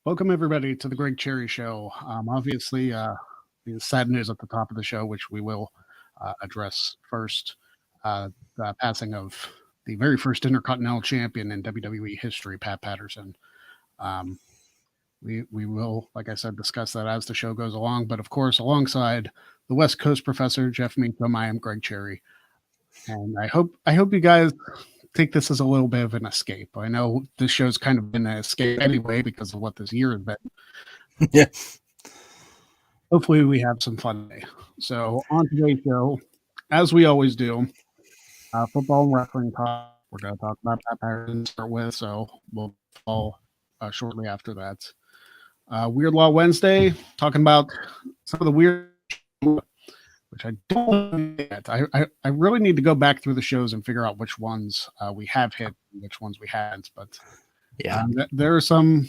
Welcome everybody to the Greg Cherry Show. Obviously, the sad news at the top of the show, which we will address first, the passing of the very first Intercontinental Champion in WWE history, Pat Patterson. Um, we will, like I said, discuss that as the show goes along. But of course, alongside the West Coast professor Jeff Meekum, I am Greg Cherry, and I hope you guys take this as a little bit of an escape. I know this show's kind of been an escape anyway because of what this year has been. Yeah. Hopefully we have some fun today. So on today's show, as we always do, football and wrestling talk. We're going to talk about Pat Patterson to start with, so we'll fall shortly after that. Weird Law Wednesday, talking about some of the weird, which I don't yet. I really need to go back through the shows and figure out which ones we have hit and which ones we haven't. But yeah, there's some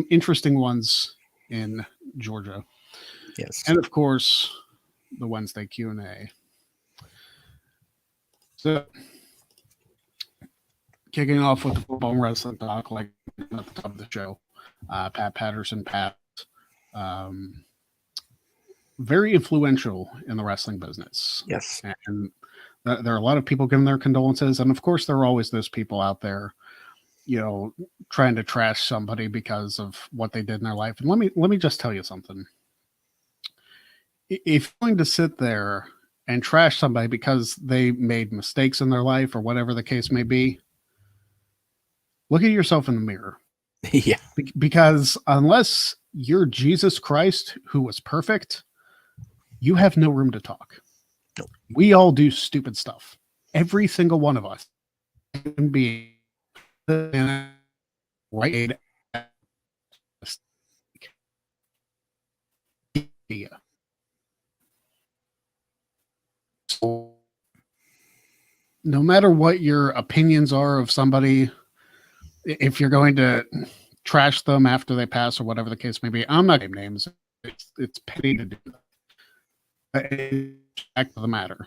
interesting ones in Georgia. Yes, and of course the Wednesday Q&A. So kicking off with the football and wrestling talk, like at the top of the show, Pat Patterson passed. Very influential in the wrestling business. Yes. And there are a lot of people giving their condolences. And of course, there are always those people out there, trying to trash somebody because of what they did in their life. And let me just tell you something. If you're going to sit there and trash somebody because they made mistakes in their life or whatever the case may be, look at yourself in the mirror. Yeah. Because unless you're Jesus Christ, who was perfect, you have no room to talk. Nope. We all do stupid stuff. Every single one of us can be right. So, no matter what your opinions are of somebody, if you're going to trash them after they pass or whatever the case may be, I'm not naming names. It's petty to do that. Back to the matter.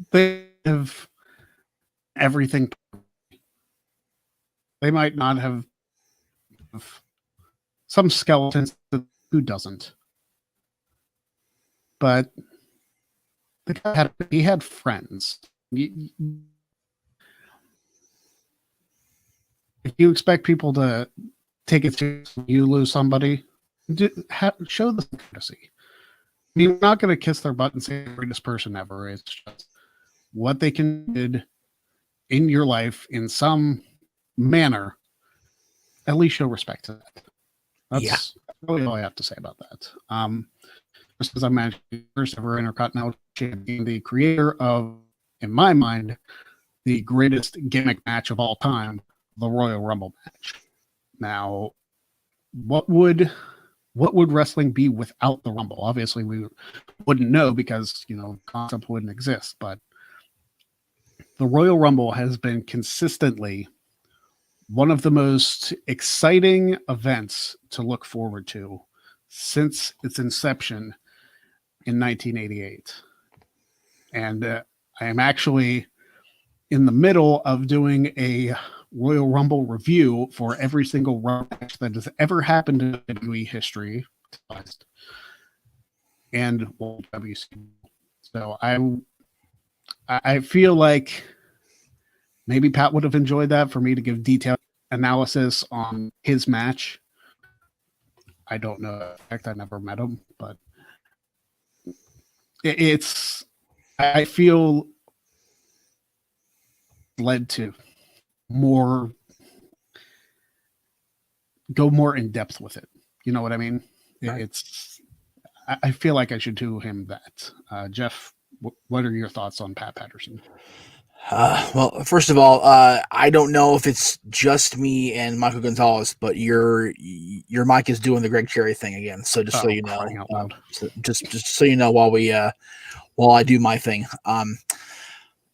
They have everything. They might not have some skeletons. Who doesn't? But the guy he had friends. If you expect people to take it to you lose somebody, show the courtesy. You're not going to kiss their butt and say the greatest person ever. It's just what they can do in your life in some manner. At least show respect to that. That's really all I have to say about that. Just as I mentioned, first ever Intercontinental Champion, the creator of, in my mind, the greatest gimmick match of all time, the Royal Rumble match. Now, what would wrestling be without the Rumble? Obviously, we wouldn't know because, the concept wouldn't exist. But the Royal Rumble has been consistently one of the most exciting events to look forward to since its inception in 1988. And I am actually in the middle of doing a Royal Rumble review for every single match that has ever happened in WWE history, and WC. So I feel like maybe Pat would have enjoyed that for me to give detailed analysis on his match. I don't know. In fact, I never met him, but I feel led to go more in depth with it. You know what I mean? Right. I feel like I should do him that. Jeff, what are your thoughts on Pat Patterson? Well, first of all, I don't know if it's just me and Michael Gonzalez, but your mic is doing the Greg Cherry thing again. So just so you know, just so you know, while I do my thing.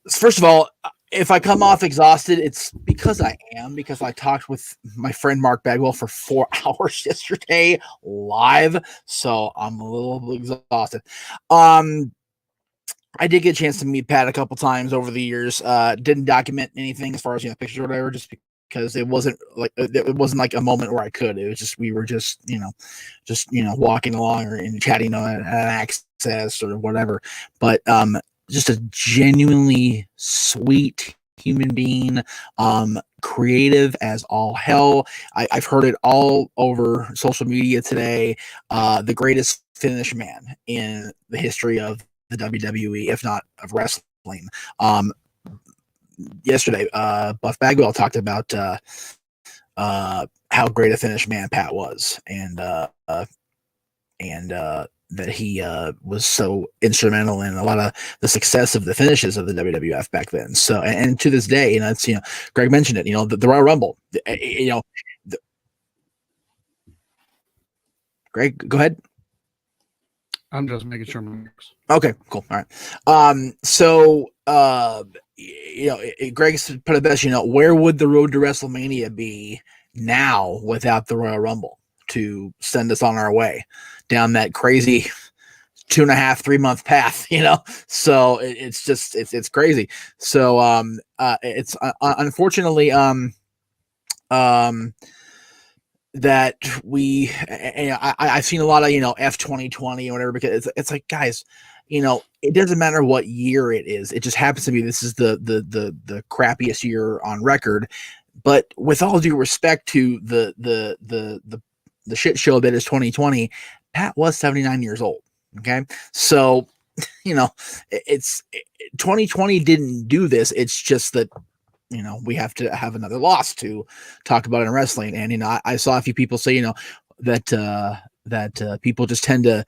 First of all, if I come off exhausted, it's because I am, because I talked with my friend Mark Bagwell for 4 hours yesterday live. So I'm a little exhausted. I did get a chance to meet Pat a couple times over the years. Didn't document anything as far as pictures or whatever, just because it wasn't like a moment where I could. It was just we were just walking along and chatting on access or whatever. But just a genuinely sweet human being, creative as all hell. I've heard it all over social media today. The greatest finish man in the history of the WWE, if not of wrestling. Yesterday, Buff Bagwell talked about how great a finish man Pat was, and that he was so instrumental in a lot of the success of the finishes of the WWF back then. So, and to this day, it's Greg mentioned it. The Royal Rumble. Greg, go ahead. I'm just making sure. Okay, cool. All right. So, Greg's put it best. Where would the road to WrestleMania be now without the Royal Rumble to send us on our way down that crazy 2.5-3 month path? So it's just it's crazy. So it's unfortunately that we I've seen a lot of F 2020 or whatever, because it's like, guys, it doesn't matter what year it is. It just happens to be this is the crappiest year on record. But with all due respect to the shit show that is 2020, Pat was 79 years old. Okay, so it's 2020 didn't do this. It's just that we have to have another loss to talk about in wrestling. And I saw a few people say that people just tend to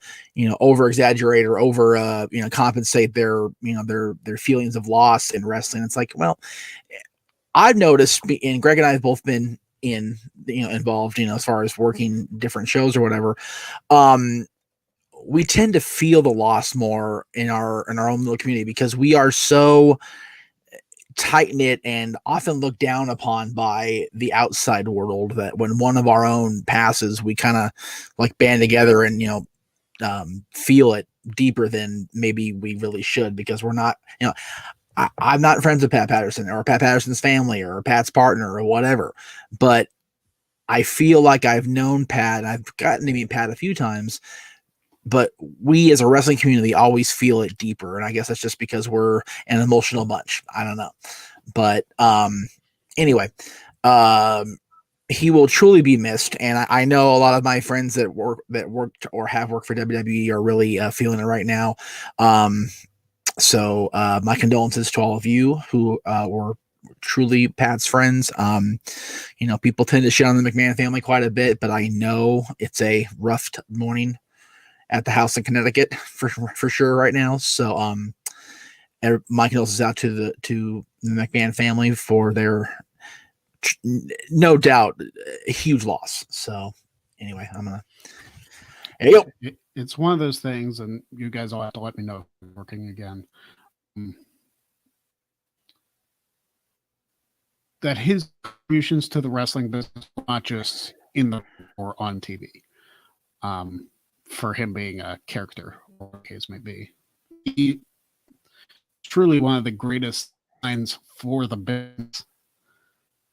over exaggerate or over compensate their their feelings of loss in wrestling. It's like, well, I've noticed, and Greg and I have both been involved as far as working different shows or whatever. We tend to feel the loss more in our own little community, because we are so tight knit and often looked down upon by the outside world that when one of our own passes, we kind of like band together and feel it deeper than maybe we really should, because we're not I'm not friends with Pat Patterson or Pat Patterson's family or Pat's partner or whatever, but I feel like I've known Pat. I've gotten to meet Pat a few times, but we as a wrestling community always feel it deeper. And I guess that's just because we're an emotional bunch. I don't know. But anyway, he will truly be missed. And I know a lot of my friends that worked or have worked for WWE are really feeling it right now. So my condolences to all of you who were truly Pat's friends. People tend to shit on the McMahon family quite a bit, but I know it's a rough morning at the house in Connecticut for sure right now. So my condolences out to the McMahon family for their no doubt a huge loss. So anyway, there you go. It's one of those things, and you guys all have to let me know if I'm working again. That his contributions to the wrestling business, not just in the or on TV, for him being a character, or what the case may be, he's truly one of the greatest signs for the business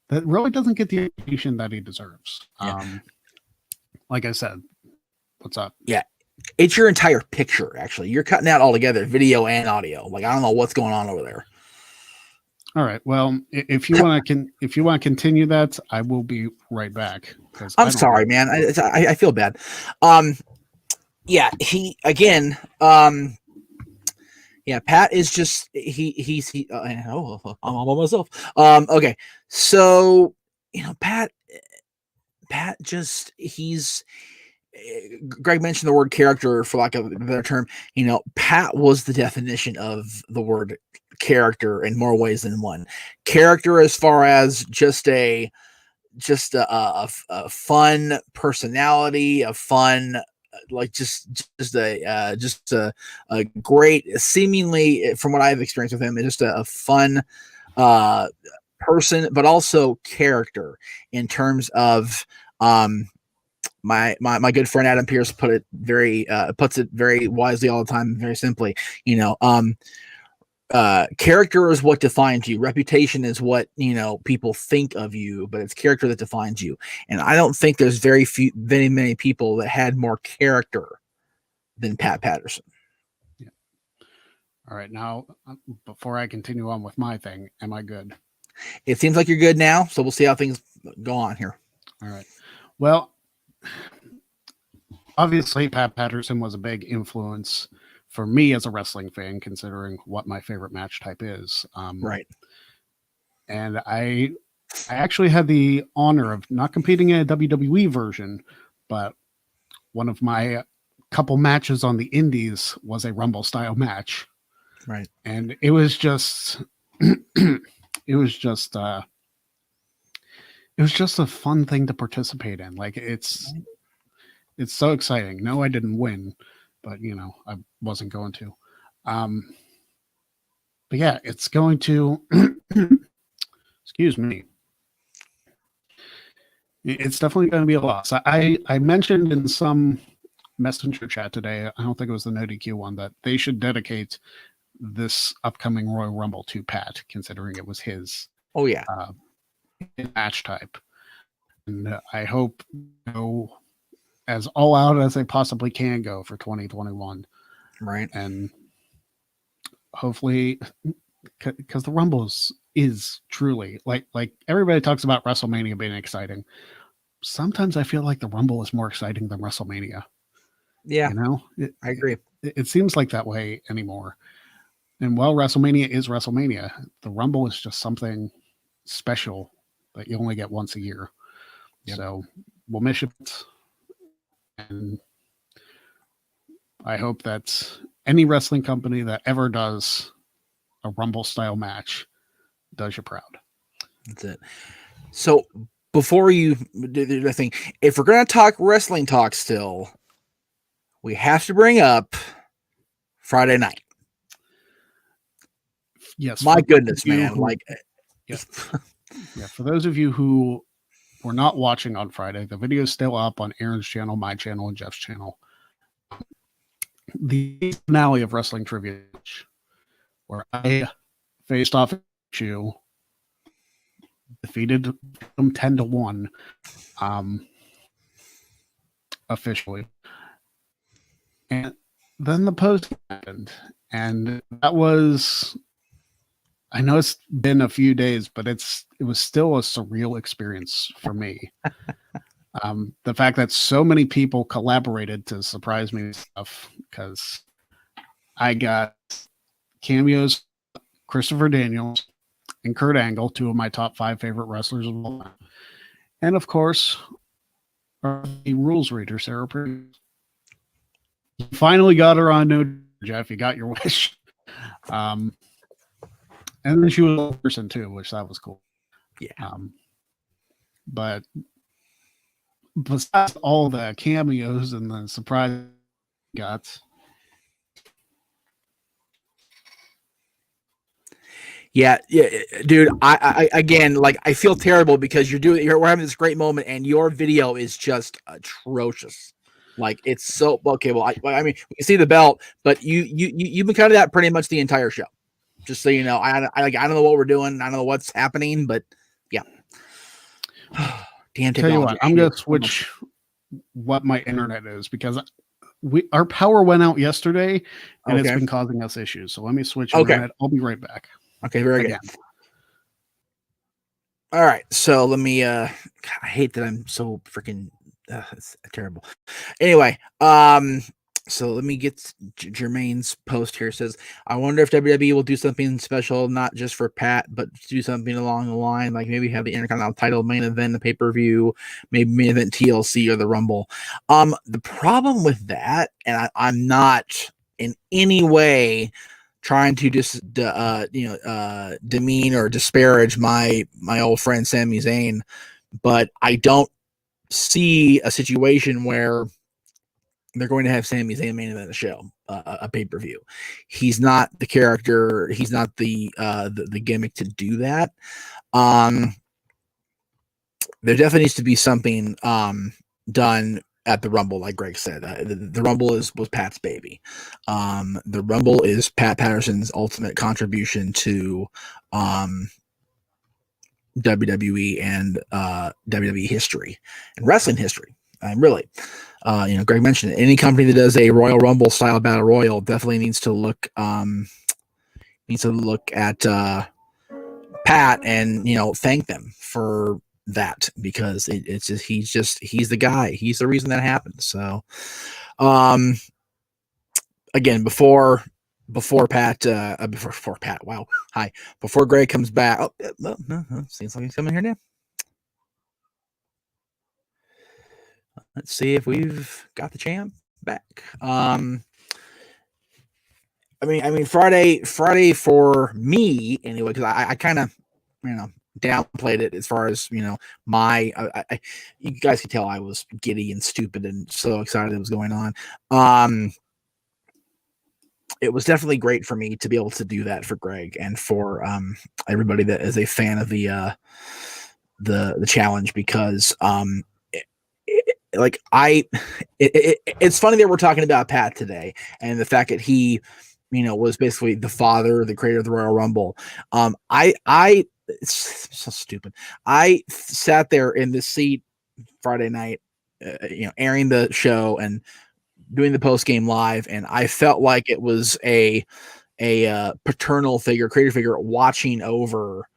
that really doesn't get the attention that he deserves. Yeah. Like I said, what's up? Yeah. It's your entire picture, actually. You're cutting out altogether, video and audio. Like, I don't know what's going on over there. All right. Well, if you want to continue that, I will be right back. I'm sorry, man. I feel bad. Yeah. He again. Yeah. Pat is just I'm all by myself. Okay. So Pat just Greg mentioned the word character, for lack of a better term. Pat was the definition of the word character in more ways than one. Character as far as just a fun personality, a fun just a great, seemingly from what I've experienced with him, just a fun person, but also character in terms of my good friend Adam Pierce puts it very wisely all the time, very simply. character is what defines you. Reputation is what, people think of you, but it's character that defines you. And I don't think there's very many people that had more character than Pat Patterson. Yeah. All right. Now, before I continue on with my thing, am I good? It seems like you're good now. So we'll see how things go on here. All right. Well, obviously Pat Patterson was a big influence for me as a wrestling fan, considering what my favorite match type is. Right. And I actually had the honor of not competing in a WWE version, but one of my couple matches on the indies was a Rumble style match. Right. And it was just it was just a fun thing to participate in. Like it's so exciting. No, I didn't win, but I wasn't going to. But yeah, it's going to excuse me. It's definitely going to be a loss. I mentioned in some messenger chat today, I don't think it was the No DQ one, that they should dedicate this upcoming Royal Rumble to Pat, considering it was his match type. And I hope go as all out as they possibly can go for 2021. Right. And hopefully, because the Rumble is truly like everybody talks about WrestleMania being exciting. Sometimes I feel like the Rumble is more exciting than WrestleMania. Yeah, I agree. It seems like that way anymore. And while WrestleMania is WrestleMania, the Rumble is just something special that you only get once a year. Yep. So we'll miss it. And I hope that any wrestling company that ever does a Rumble style match does you proud. That's it. So before you do the thing, if we're going to talk wrestling talk still, we have to bring up Friday night. Yes. My goodness, man. For those of you who were not watching on Friday, the video is still up on Aaron's channel, my channel, and Jeff's channel. The finale of Wrestling Trivia, where I faced off you, defeated them 10-1, officially. And then the post happened, and that was, I know it's been a few days, but it was still a surreal experience for me. The fact that so many people collaborated to surprise me with stuff, because I got cameos, Christopher Daniels and Kurt Angle, two of my top 5 favorite wrestlers of all time. And of course, the rules reader, Sarah Purdy. You finally got her on No, Jeff. You got your wish. And then she was a person too, which that was cool. Yeah. But besides all the cameos and the surprise got. Yeah, dude. I again, I feel terrible because we're having this great moment, and your video is just atrocious. It's so okay. Well, I mean, we can see the belt, but you've been cutting that pretty much the entire show. Just so you know, I don't know what we're doing. I don't know what's happening, but yeah. Damn. Tell you what, I'm gonna switch what my internet is, because our power went out yesterday and it's been causing us issues. So let me switch internet. I'll be right back. Okay, very good. All right, so let me. I hate that I'm so freaking. It's terrible. Anyway, so let me get Jermaine's post here. It says, I wonder if WWE will do something special, not just for Pat, but do something along the line, like maybe have the Intercontinental title main event, the pay-per-view, maybe main event TLC or the Rumble. The problem with that, and I'm not in any way trying to demean or disparage my old friend Sami Zayn, but I don't see a situation where they're going to have Sami Zayn main event a show, a pay-per-view. He's not the character. He's not the gimmick to do that. There definitely needs to be something done at the Rumble, like Greg said. The Rumble was Pat's baby. The Rumble is Pat Patterson's ultimate contribution to WWE and WWE history and wrestling history. Really, Greg mentioned it. Any company that does a Royal Rumble style battle royal definitely needs to look at Pat and thank them for that, because it's just he's the guy. He's the reason that happened. So, again, before Pat, wow, hi, before Greg comes back. Seems like he's coming here now. Let's see if we've got the champ back. I mean, Friday for me anyway, because I kind of, downplayed it as far as, my, you guys could tell I was giddy and stupid and so excited it was going on. It was definitely great for me to be able to do that for Greg and for everybody that is a fan of the challenge, because it's funny that we're talking about Pat today and the fact that he was basically the father, the creator of the Royal Rumble. It's so stupid. I sat there in this seat Friday night, airing the show and doing the post game live, and I felt like it was a paternal figure, creator figure, watching over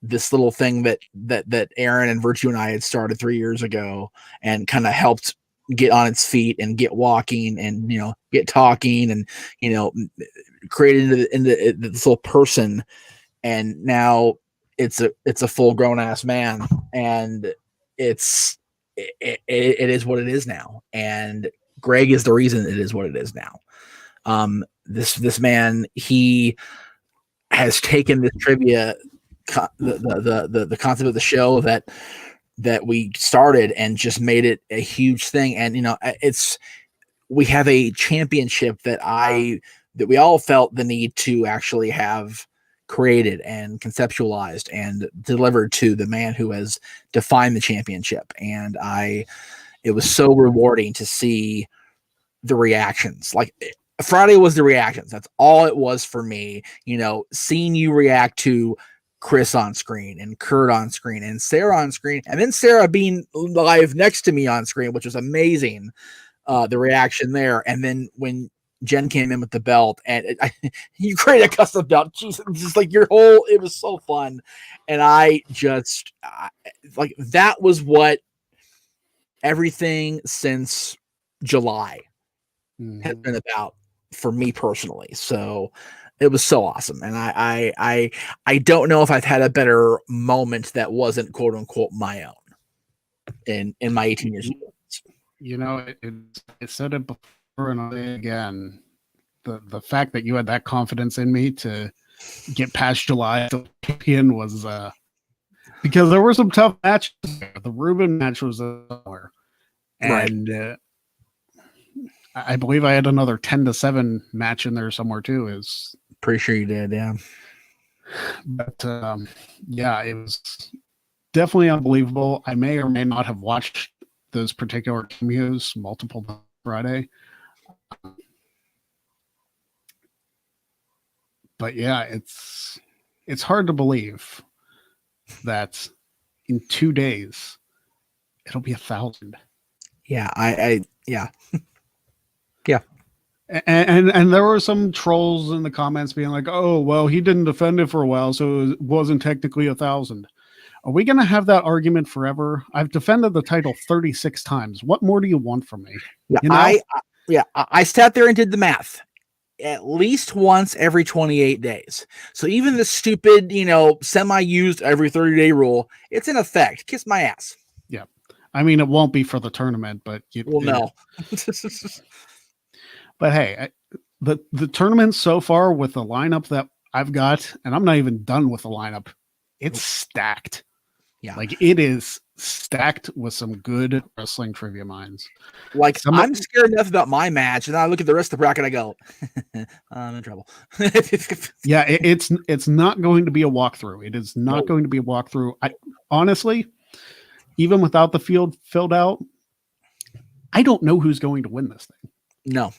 this little thing that Aaron and Virtue and I had started 3 years ago, and kind of helped get on its feet and get walking and get talking and created into this little person. And now it's a full grown ass man, and it is what it is now. And Greg is the reason it is what it is now. This man, he has taken this trivia, the concept of the show that we started, and just made it a huge thing. And we have a championship that we all felt the need to actually have created and conceptualized and delivered to the man who has defined the championship. And it was so rewarding to see the reactions. Like, Friday was the reactions. That's all it was for me. Seeing you react to Chris on screen and Kurt on screen and Sarah on screen, and then Sarah being live next to me on screen, which was amazing. The reaction there. And then when Jen came in with the belt, and you created a custom belt. Jesus, just like it was so fun. And I just like, that was what everything since July has been about for me personally. So it was so awesome. And I don't know if I've had a better moment that wasn't quote unquote my own in my 18 years. It said it before and I'll say it again. The fact that you had that confidence in me to get past July champion was because there were some tough matches. The Ruben match was somewhere, and right. I believe I had another 10-7 match in there somewhere too. Is pretty sure you did, yeah. But it was definitely unbelievable. I may or may not have watched those particular cameos multiple times Friday. But yeah, it's hard to believe that in 2 days it'll be 1,000. Yeah, yeah. Yeah. And there were some trolls in the comments being like, "Oh, well, he didn't defend it for a while, so it wasn't technically 1,000." Are we going to have that argument forever? I've defended the title 36 times. What more do you want from me? Yeah, I sat there and did the math. At least once every 28 days. So even the stupid, semi-used every 30-day rule, it's in effect. Kiss my ass. Yeah. I mean, it won't be for the tournament, but no. But hey, the tournament so far with the lineup that I've got, and I'm not even done with the lineup, it's stacked. Yeah. Like, it is stacked with some good wrestling trivia minds. Like, I'm scared enough about my match, and I look at the rest of the bracket, I go, I'm in trouble. Yeah, it's not going to be a walkthrough. It is not going to be a walkthrough. Honestly, even without the field filled out, I don't know who's going to win this thing. No.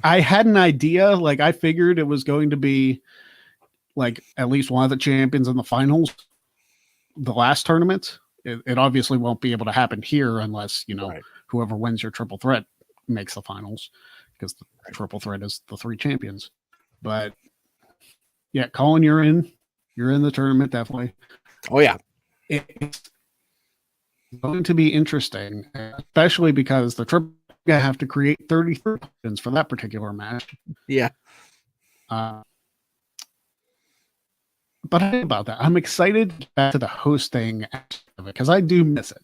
I had an idea. Like, I figured it was going to be like at least one of the champions in the finals. The last tournament, it obviously won't be able to happen here unless, whoever wins your triple threat makes the finals, because the triple threat is the 3 champions. But yeah, Colin, you're in the tournament, definitely. Oh yeah. It's going to be interesting, especially because the triple gonna have to create 33 points for that particular match. Yeah. But about that, I'm excited to get back to the hosting aspect of it, because I do miss it.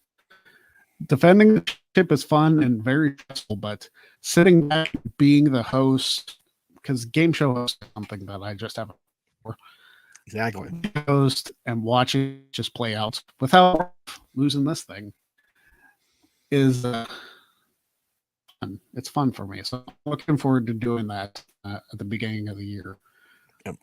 Defending the ship is fun and very stressful, but sitting back, being the host, because game show host is something that I just haven't before. Exactly. Host and watching just play out without losing this thing is fun. It's fun for me. So I'm looking forward to doing that at the beginning of the year. Yep.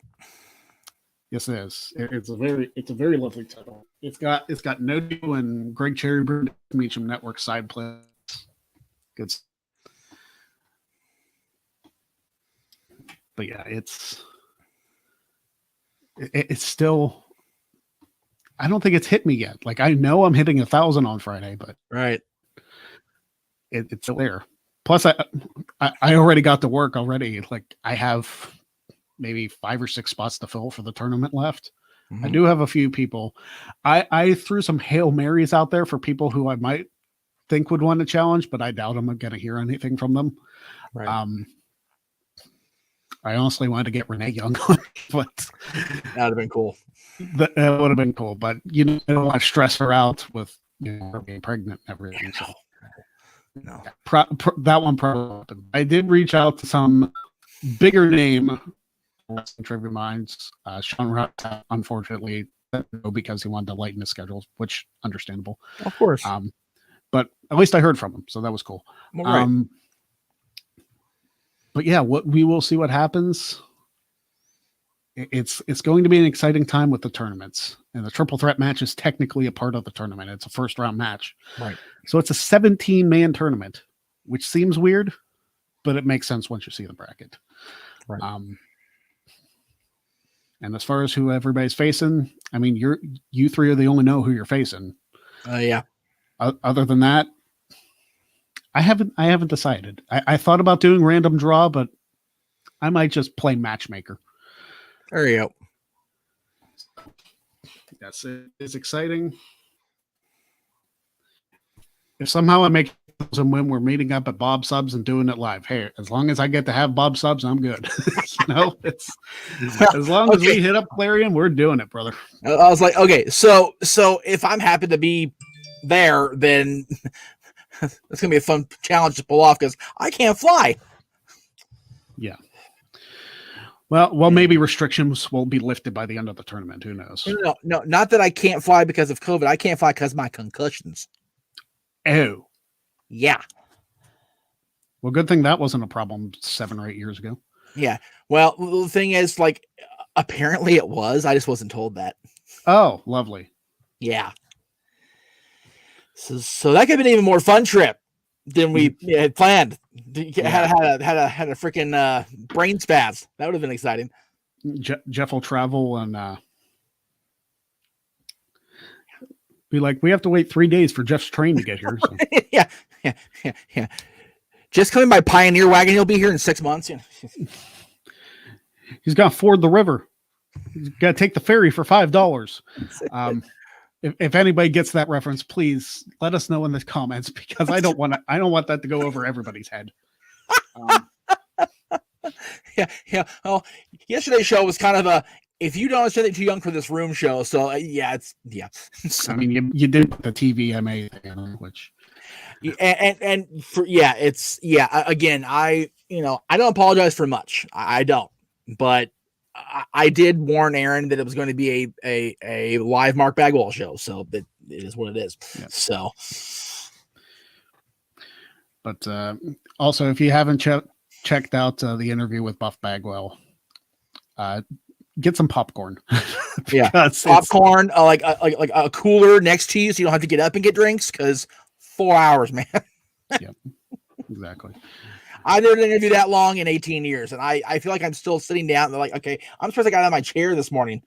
Yes, it is. It's a very lovely title. It's got Nodu and Greg Cherrybird Meacham Network side plays. Good. But yeah, it's still. I don't think it's hit me yet. Like, I know I'm hitting 1,000 on Friday, but right, it's still there. Plus, I already got to work already. Like, I have maybe 5 or 6 spots to fill for the tournament left. I do have a few people. I threw some Hail Marys out there for people who I might think would want to challenge, but I doubt I'm going to hear anything from them. Right. I honestly wanted to get Renee Young on, but that would have been cool. That would have been cool, but I don't want to stress her out with her being pregnant and everything. So no, that one probably happened. I did reach out to some bigger name trivia minds. Sean Rutt, unfortunately, because he wanted to lighten his schedule, which understandable, of course. But at least I heard from him, so that was cool. Well, right. But yeah, we will see what happens. It's going to be an exciting time with the tournaments, and the triple threat match is technically a part of the tournament. It's a first round match, right? So it's a 17-man tournament, which seems weird, but it makes sense once you see the bracket. Right. And as far as who everybody's facing, I mean, you 3 are the only know who you're facing. Yeah. Other than that, I haven't decided. I thought about doing random draw, but I might just play matchmaker. There you go. Yes, it's exciting. If somehow I make some win, we're meeting up at Bob Subs and doing it live. Hey, as long as I get to have Bob Subs, I'm good. It's as long as we hit up Clarion, we're doing it, brother. I was like, okay, so if I'm happy to be there, then it's gonna be a fun challenge to pull off because I can't fly. Yeah. Well, maybe restrictions will be lifted by the end of the tournament. Who knows? No, not that I can't fly because of COVID. I can't fly because of my concussions. Oh. Yeah. Well, good thing that wasn't a problem 7 or 8 years ago. Yeah. Well, the thing is, like, apparently it was. I just wasn't told that. Oh, lovely. Yeah. So that could have been an even more fun trip than we had planned. Had a freaking brain spaz. That would have been exciting. Jeff will travel and be like, we have to wait 3 days for Jeff's train to get here. So. Yeah. Just coming by Pioneer Wagon. He'll be here in 6 months. He's got to ford the river. He's got to take the ferry for $5. If anybody gets that reference, please let us know in the comments, because I don't want that to go over everybody's head. Yeah. Well, yesterday's show was kind of a, if you don't understand it, too young for this room show. So yeah. I mean, you did the TVMA thing, which. And for again, I don't apologize for much. I don't, but I did warn Aaron that it was going to be a live Mark Bagwell show, so it is what it is. Yeah. So, but also, if you haven't checked out the interview with Buff Bagwell, get some popcorn. Yeah, popcorn, like a cooler next to you, so you don't have to get up and get drinks, because 4 hours, man. Yeah. Exactly. I did an interview that long in 18 years, and I feel like I'm still sitting down. And they're like, okay, I'm supposed to get out of my chair this morning.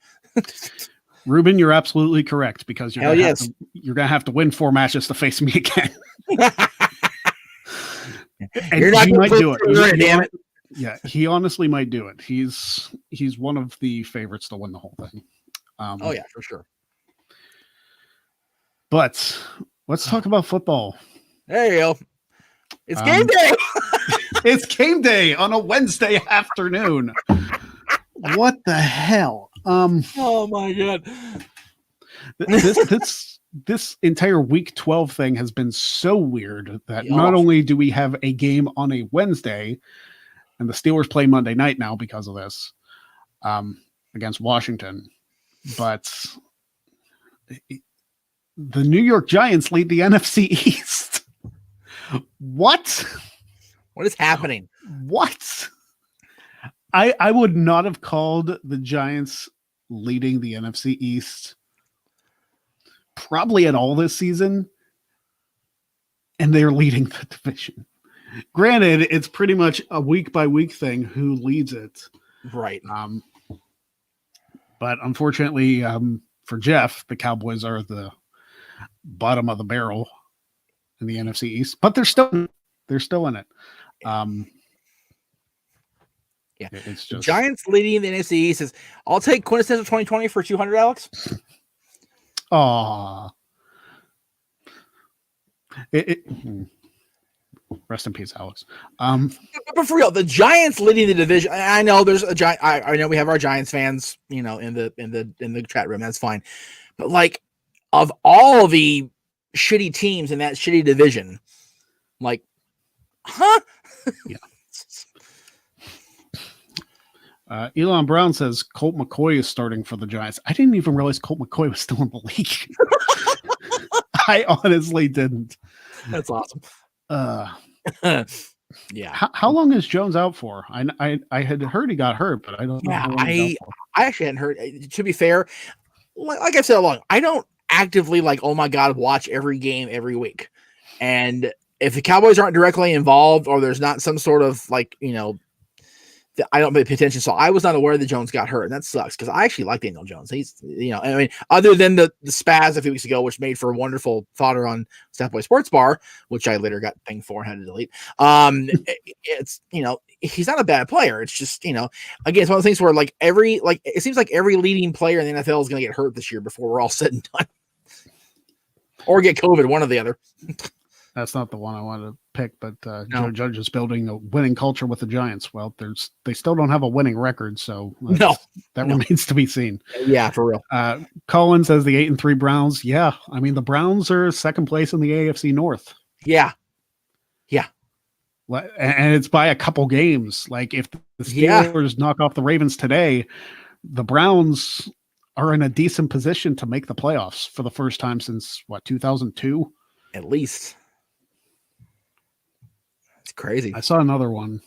Ruben, you're absolutely correct because you're Hell gonna yes. you're gonna have to win 4 matches to face me again. And You're not he might do it. Damn it. Yeah, he honestly might do it. He's one of the favorites to win the whole thing. Oh yeah, for sure. But let's talk about football. There you go. It's game day. It's game day on a Wednesday afternoon. What the hell? Oh my god. This entire week 12 thing has been so weird that not only do we have a game on a Wednesday, and the Steelers play Monday night now because of this, against Washington, but the New York Giants lead the NFC East. What? What is happening? What? I would not have called the Giants leading the NFC East probably at all this season, and they're leading the division. Granted, it's pretty much a week by week thing who leads it. Right. But unfortunately, for Jeff, the Cowboys are the bottom of the barrel in the NFC East, but they're still in it. Yeah, it's just Giants leading the NFC East is. I'll take quintessential 2020 for 200, Alex. Aw. Rest in peace, Alex. But for real, the Giants leading the division. I know there's a giant. I know we have our Giants fans, in the chat room. That's fine. But like, of all the shitty teams in that shitty division, like, huh? Yeah. Elon Brown says Colt McCoy is starting for the Giants. I didn't even realize Colt McCoy was still in the league. I honestly didn't. That's awesome. Yeah. How long is Jones out for? I had heard he got hurt, but I don't know. Yeah, I actually hadn't heard. To be fair, like I've said along, I don't actively oh my god, watch every game every week. And if the Cowboys aren't directly involved, or there's not some sort of I don't pay attention. So I was not aware that Jones got hurt, and that sucks because I actually like Daniel Jones. He's, other than the spaz a few weeks ago, which made for a wonderful fodder on Staff Boy Sports Bar, which I later got thing for and had to delete. It's, he's not a bad player. It's just, again, it's one of those things where it seems like every leading player in the NFL is going to get hurt this year before we're all said and done, or get COVID, one or the other. That's not the one I wanted to pick, but Joe Judge is building a winning culture with the Giants. Well, they still don't have a winning record, so that remains to be seen. Yeah, for real. Colin says the 8-3 Browns. Yeah, I mean the Browns are second place in the AFC North. Yeah. And it's by a couple games. Like if the Steelers knock off the Ravens today, the Browns are in a decent position to make the playoffs for the first time since 2002, at least. It's crazy. I saw another one.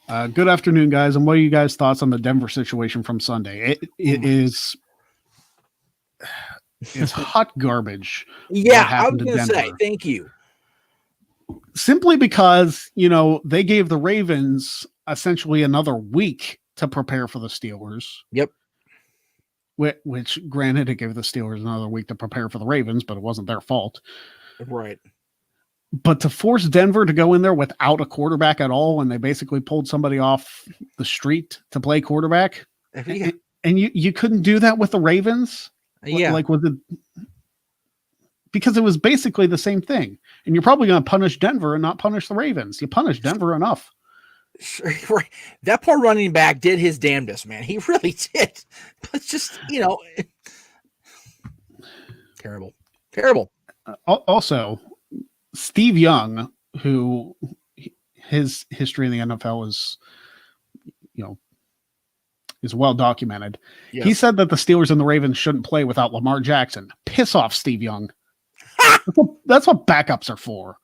Good afternoon, guys. And what are you guys' thoughts on the Denver situation from Sunday? It's hot garbage. Yeah, I was going to say, thank you. Simply because, they gave the Ravens essentially another week to prepare for the Steelers. Yep. Which granted, it gave the Steelers another week to prepare for the Ravens, but it wasn't their fault. Right. But to force Denver to go in there without a quarterback at all, when they basically pulled somebody off the street to play quarterback, and you couldn't do that with the Ravens? Yeah. Because it was basically the same thing. And you're probably going to punish Denver and not punish the Ravens. You punish Denver enough. Right. That poor running back did his damnedest, man. He really did. But just, terrible. Also, Steve Young, who his history in the NFL is well documented. Yes. He said that the Steelers and the Ravens shouldn't play without Lamar Jackson. Piss off, Steve Young. That's what backups are for.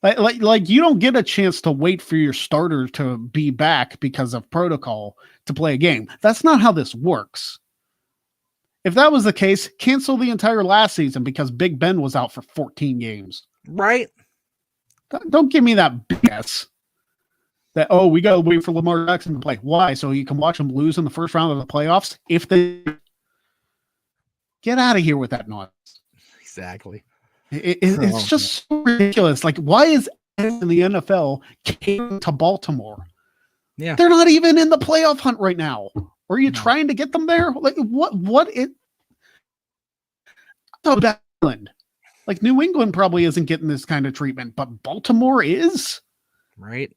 Like you don't get a chance to wait for your starter to be back because of protocol to play a game. That's not how this works. If that was the case, cancel the entire last season because Big Ben was out for 14 games. Right. Don't give me that BS. That, oh, we got to wait for Lamar Jackson to play. Why? So you can watch him lose in the first round of the playoffs? If they get out of here with that noise. Exactly. It's just so ridiculous. Like, why is in the NFL catering to Baltimore? Yeah. They're not even in the playoff hunt right now. Or are you trying to get them there? Like, what it so England. Like, New England probably isn't getting this kind of treatment, but Baltimore is? Right.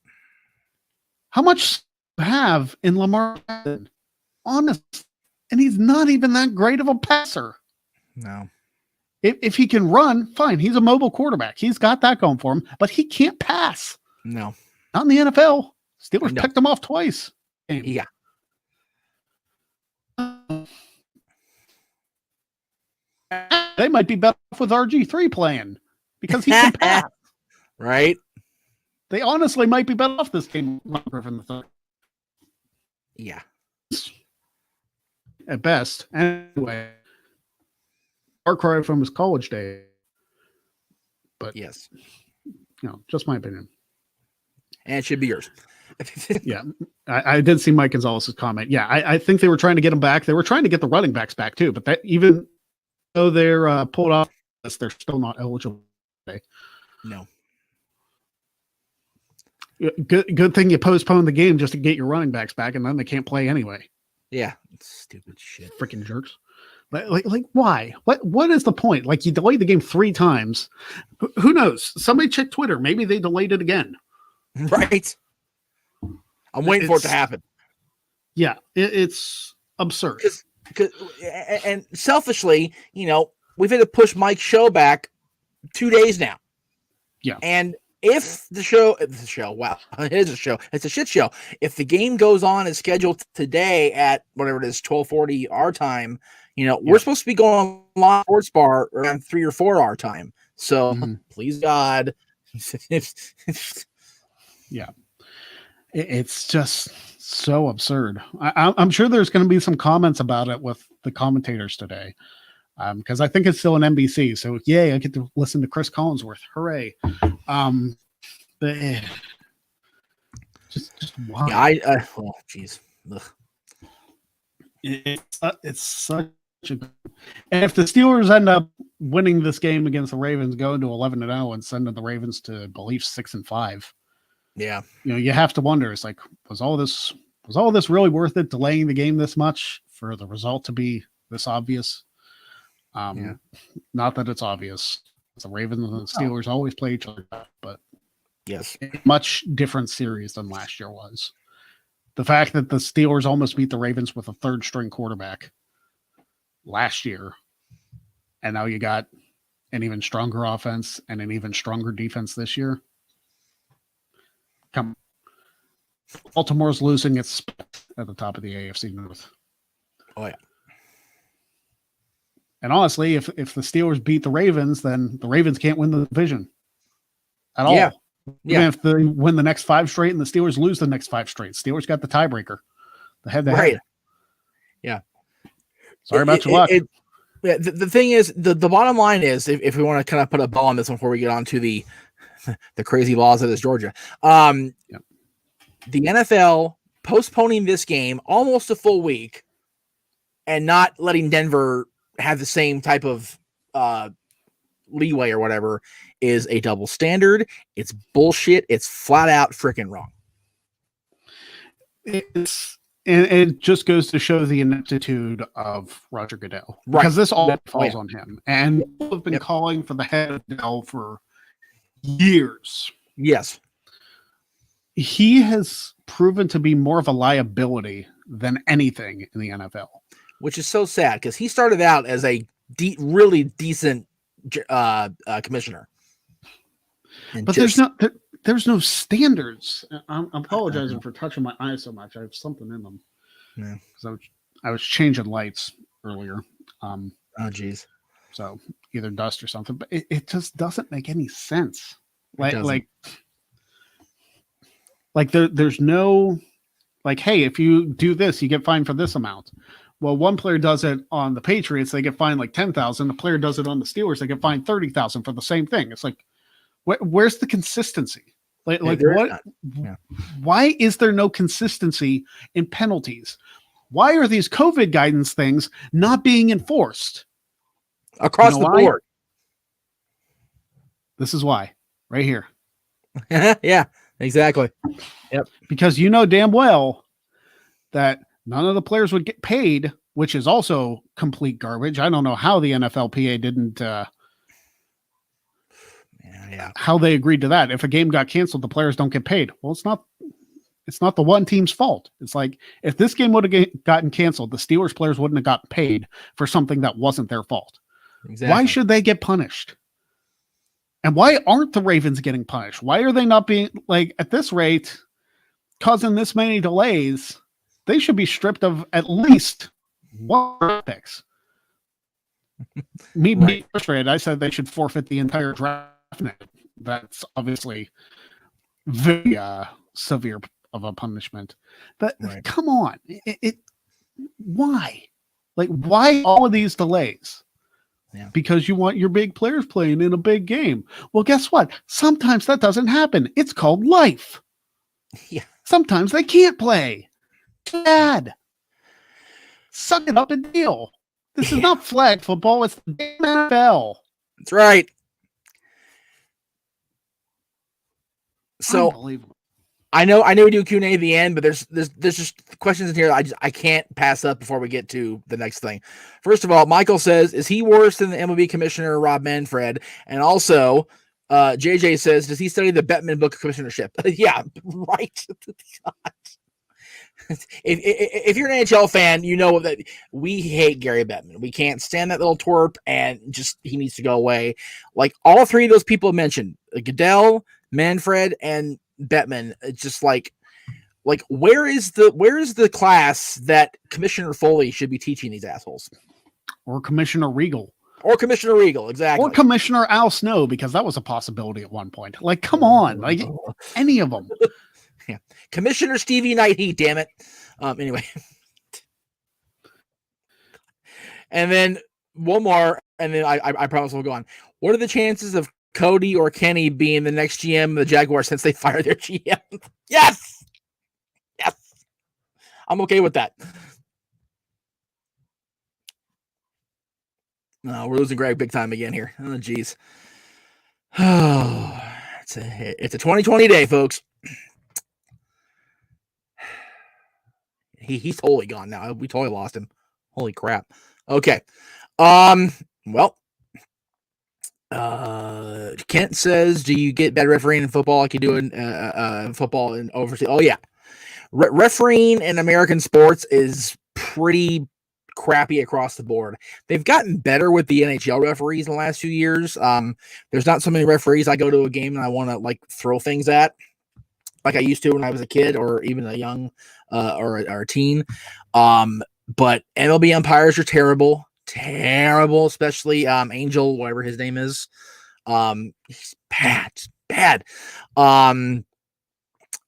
How much have in Lamar Jackson? Honest. And he's not even that great of a passer. No. If he can run, fine. He's a mobile quarterback. He's got that going for him, but he can't pass. No. Not in the NFL. Steelers picked him off twice. Yeah. They might be better off with RG3 playing because he can pass. Right. They honestly might be better off this game. Griffin the third. Yeah. At best. Anyway. Far cry from his college day. But yes. Just my opinion. And it should be yours. Yeah. I did see Mike Gonzalez's comment. Yeah, I think they were trying to get him back. They were trying to get the running backs back too, but that even though they're pulled off, they're still not eligible today. No. Good thing you postponed the game just to get your running backs back, and then they can't play anyway. Yeah. Stupid shit. Freaking jerks. Like why? What is the point? Like, you delayed the game 3 times. Who knows? Somebody check Twitter. Maybe they delayed it again. Right. I'm waiting for it to happen. Yeah, it's absurd. And selfishly, we've had to push Mike's show back 2 days now. Yeah. And if the show, wow, it is a show. It's a shit show. If the game goes on as scheduled today at whatever it is, 12:40 our time, we're supposed to be going on live sports bar around 3 or 4 our time. So please God. Yeah. It's just so absurd. I'm sure there's going to be some comments about it with the commentators today. Because I think it's still an NBC. So yay, I get to listen to Chris Collinsworth. Hooray. But just why? Yeah, geez. It's such a, and if the Steelers end up winning this game against the Ravens, going to 11-0 and sending the Ravens to, I believe, 6-5. Yeah. You have to wonder, it's like, was all this really worth it, delaying the game this much for the result to be this obvious? Not that it's obvious. The Ravens and the Steelers always play each other, but yes, much different series than last year was. The fact that the Steelers almost beat the Ravens with a 3rd string quarterback last year, and now you got an even stronger offense and an even stronger defense this year. Come, Baltimore's losing its spot at the top of the AFC North. Oh yeah. And honestly, if the Steelers beat the Ravens, then the Ravens can't win the division at all. Even if they win the next 5 straight and the Steelers lose the next 5 straight, Steelers got the tiebreaker. The head-to-head. Right. Yeah. Sorry about your luck. The thing is, the bottom line is, if we want to kind of put a bow on this one before we get on to the crazy laws that is Georgia, the NFL postponing this game almost a full week and not letting Denver have the same type of leeway or whatever is a double standard. It's bullshit. It's flat out freaking wrong. It just goes to show the ineptitude of Roger Goodell, because this all falls on him. And people have been calling for the head of Goodell for years. Yes. He has proven to be more of a liability than anything in the NFL. Which is so sad, because he started out as a really decent commissioner. And but there's no standards. I'm apologizing for touching my eyes so much. I have something in them. Yeah. Because I was changing lights earlier. Oh, geez. So either dust or something. But it just doesn't make any sense. Like there's no, like, hey, if you do this, you get fined for this amount. Well, one player does it on the Patriots, they get fined like $10,000. The player does it on the Steelers, they get fined $30,000 for the same thing. It's like, Where's the consistency? Like what? Yeah. Why is there no consistency in penalties? Why are these COVID guidance things not being enforced across the board? This is why, right here. Yeah, exactly. Yep. Because you know damn well that none of the players would get paid, which is also complete garbage. I don't know how the NFLPA didn't. How they agreed to that. If a game got canceled, the players don't get paid. Well, it's not the one team's fault. It's like if this game would have gotten canceled, the Steelers players wouldn't have gotten paid for something that wasn't their fault. Exactly. Why should they get punished? And why aren't the Ravens getting punished? Why are they not being, like, at this rate, causing this many delays? They should be stripped of at least one picks. Me frustrated. I said they should forfeit the entire draft. That's obviously very severe of a punishment. But come on, why? Like, why all of these delays? Yeah. Because you want your big players playing in a big game. Well, guess what? Sometimes that doesn't happen. It's called life. Yeah. Sometimes they can't play. Bad. Suck it up and deal. This is not flag football. It's the NFL. That's right. So I know we do Q&A at the end, but there's just questions in here I can't pass up before we get to the next thing. First of all, Michael says, is he worse than the MLB commissioner Rob Manfred? And also, JJ says, does he study the Bettman book of commissionership? Yeah, right. If you're an NHL fan, you know that we hate Gary Bettman. We can't stand that little twerp, and just he needs to go away. Like all three of those people mentioned, Goodell, Manfred, and Bettman. It's just like where is the class that Commissioner Foley should be teaching these assholes? Or Commissioner Regal. Exactly. Or Commissioner Al Snow, because that was a possibility at one point. Like, come on, like any of them. Yeah. Commissioner Stevie Knight Heat, damn it. Anyway. And then one more, and then I promise we'll go on. What are the chances of Cody or Kenny being the next GM of the Jaguars since they fired their GM? Yes. I'm okay with that. No, we're losing Greg big time again here. Oh, geez. Oh, it's a 2020 day, folks. He's totally gone now. We totally lost him. Holy crap. Okay. Well, Kent says, do you get bad refereeing in football like you do in football and overseas? Oh, yeah. Refereeing in American sports is pretty crappy across the board. They've gotten better with the NHL referees in the last few years. There's not so many referees I go to a game and I want to like throw things at like I used to when I was a kid or even a young or a teen. But MLB umpires are terrible, especially Angel, whatever his name is. He's bad.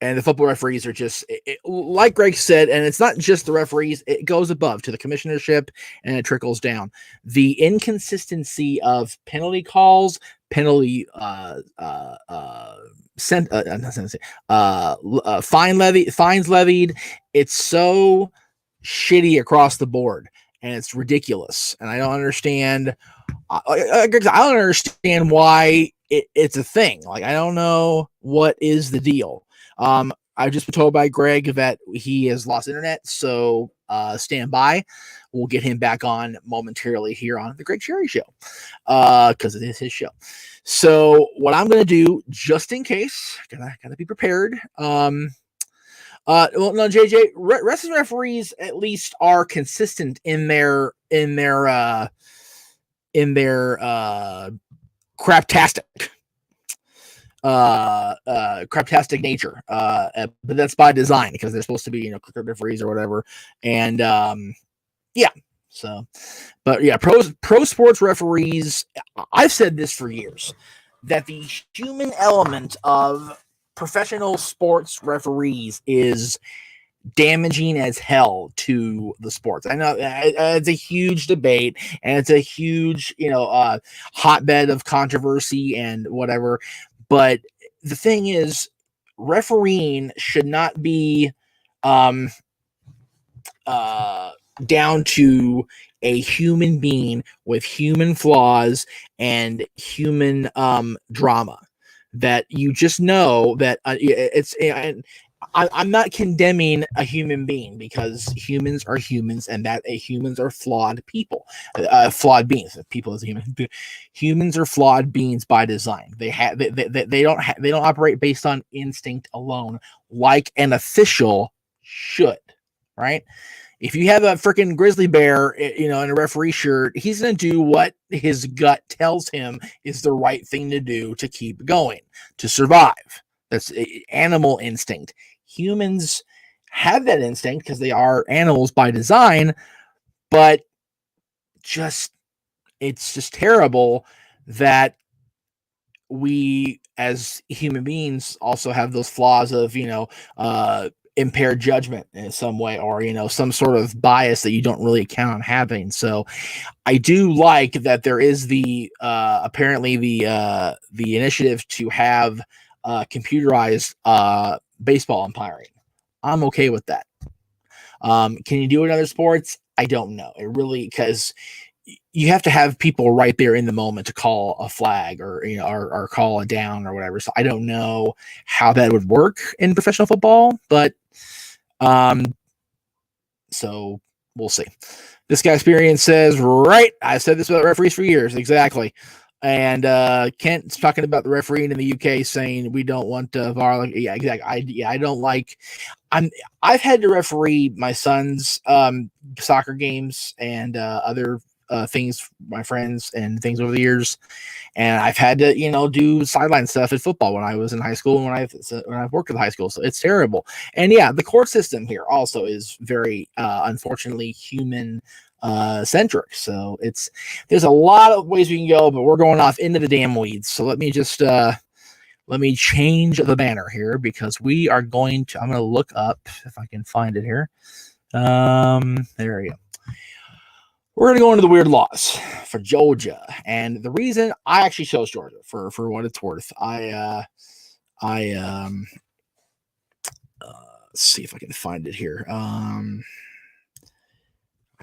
And the football referees are just like Greg said, and it's not just the referees, it goes above to the commissionership and it trickles down. The inconsistency of penalty calls, fines levied, it's so shitty across the board and it's ridiculous. And I don't understand. I don't understand why it's a thing. Like, I don't know what is the deal. I've just been told by Greg that he has lost internet, so stand by. We'll get him back on momentarily here on the Greg Cherry Show, because it is his show. So what I'm going to do, just in case, gotta be prepared. Well, no, JJ, wrestling referees at least are consistent in their craptastic nature, but that's by design because they're supposed to be, crooked referees or whatever. And pro sports referees, I've said this for years, that the human element of professional sports referees is damaging as hell to the sports. I know it's a huge debate and it's a huge, hotbed of controversy and whatever. But the thing is, refereeing should not be down to a human being with human flaws and human drama. That you just know that I'm not condemning a human being, because humans are humans, and that humans are flawed people, flawed beings. People as human, humans are flawed beings by design. They don't operate based on instinct alone, like an official should, right? If you have a freaking grizzly bear, in a referee shirt, he's going to do what his gut tells him is the right thing to do to keep going, to survive. That's animal instinct. Humans have that instinct because they are animals by design, but it's just terrible that we as human beings also have those flaws of, impaired judgment in some way, or some sort of bias that you don't really account on having. So I do like that there is the apparently the initiative to have computerized baseball umpiring. I'm okay with that. Can you do it in other sports? I don't know. It really, because you have to have people right there in the moment to call a flag, or or call a down or whatever. So I don't know how that would work in professional football, but so we'll see. This guy Experience says, right, I said this about referees for years. Exactly. And Kent's talking about the refereeing in the UK, saying we don't want VAR. Yeah, exactly. I don't like. I've had to referee my son's soccer games and other things, my friends and things over the years, and I've had to do sideline stuff at football when I was in high school and when I've worked at high school. So it's terrible. And yeah, the court system here also is very unfortunately human centric. So there's a lot of ways we can go, but we're going off into the damn weeds. So let me just let me change the banner here, because I'm going to look up if I can find it here. There we go. We're going to go into the weird laws for Georgia. And the reason I actually chose Georgia, for what it's worth, let's see if I can find it here. I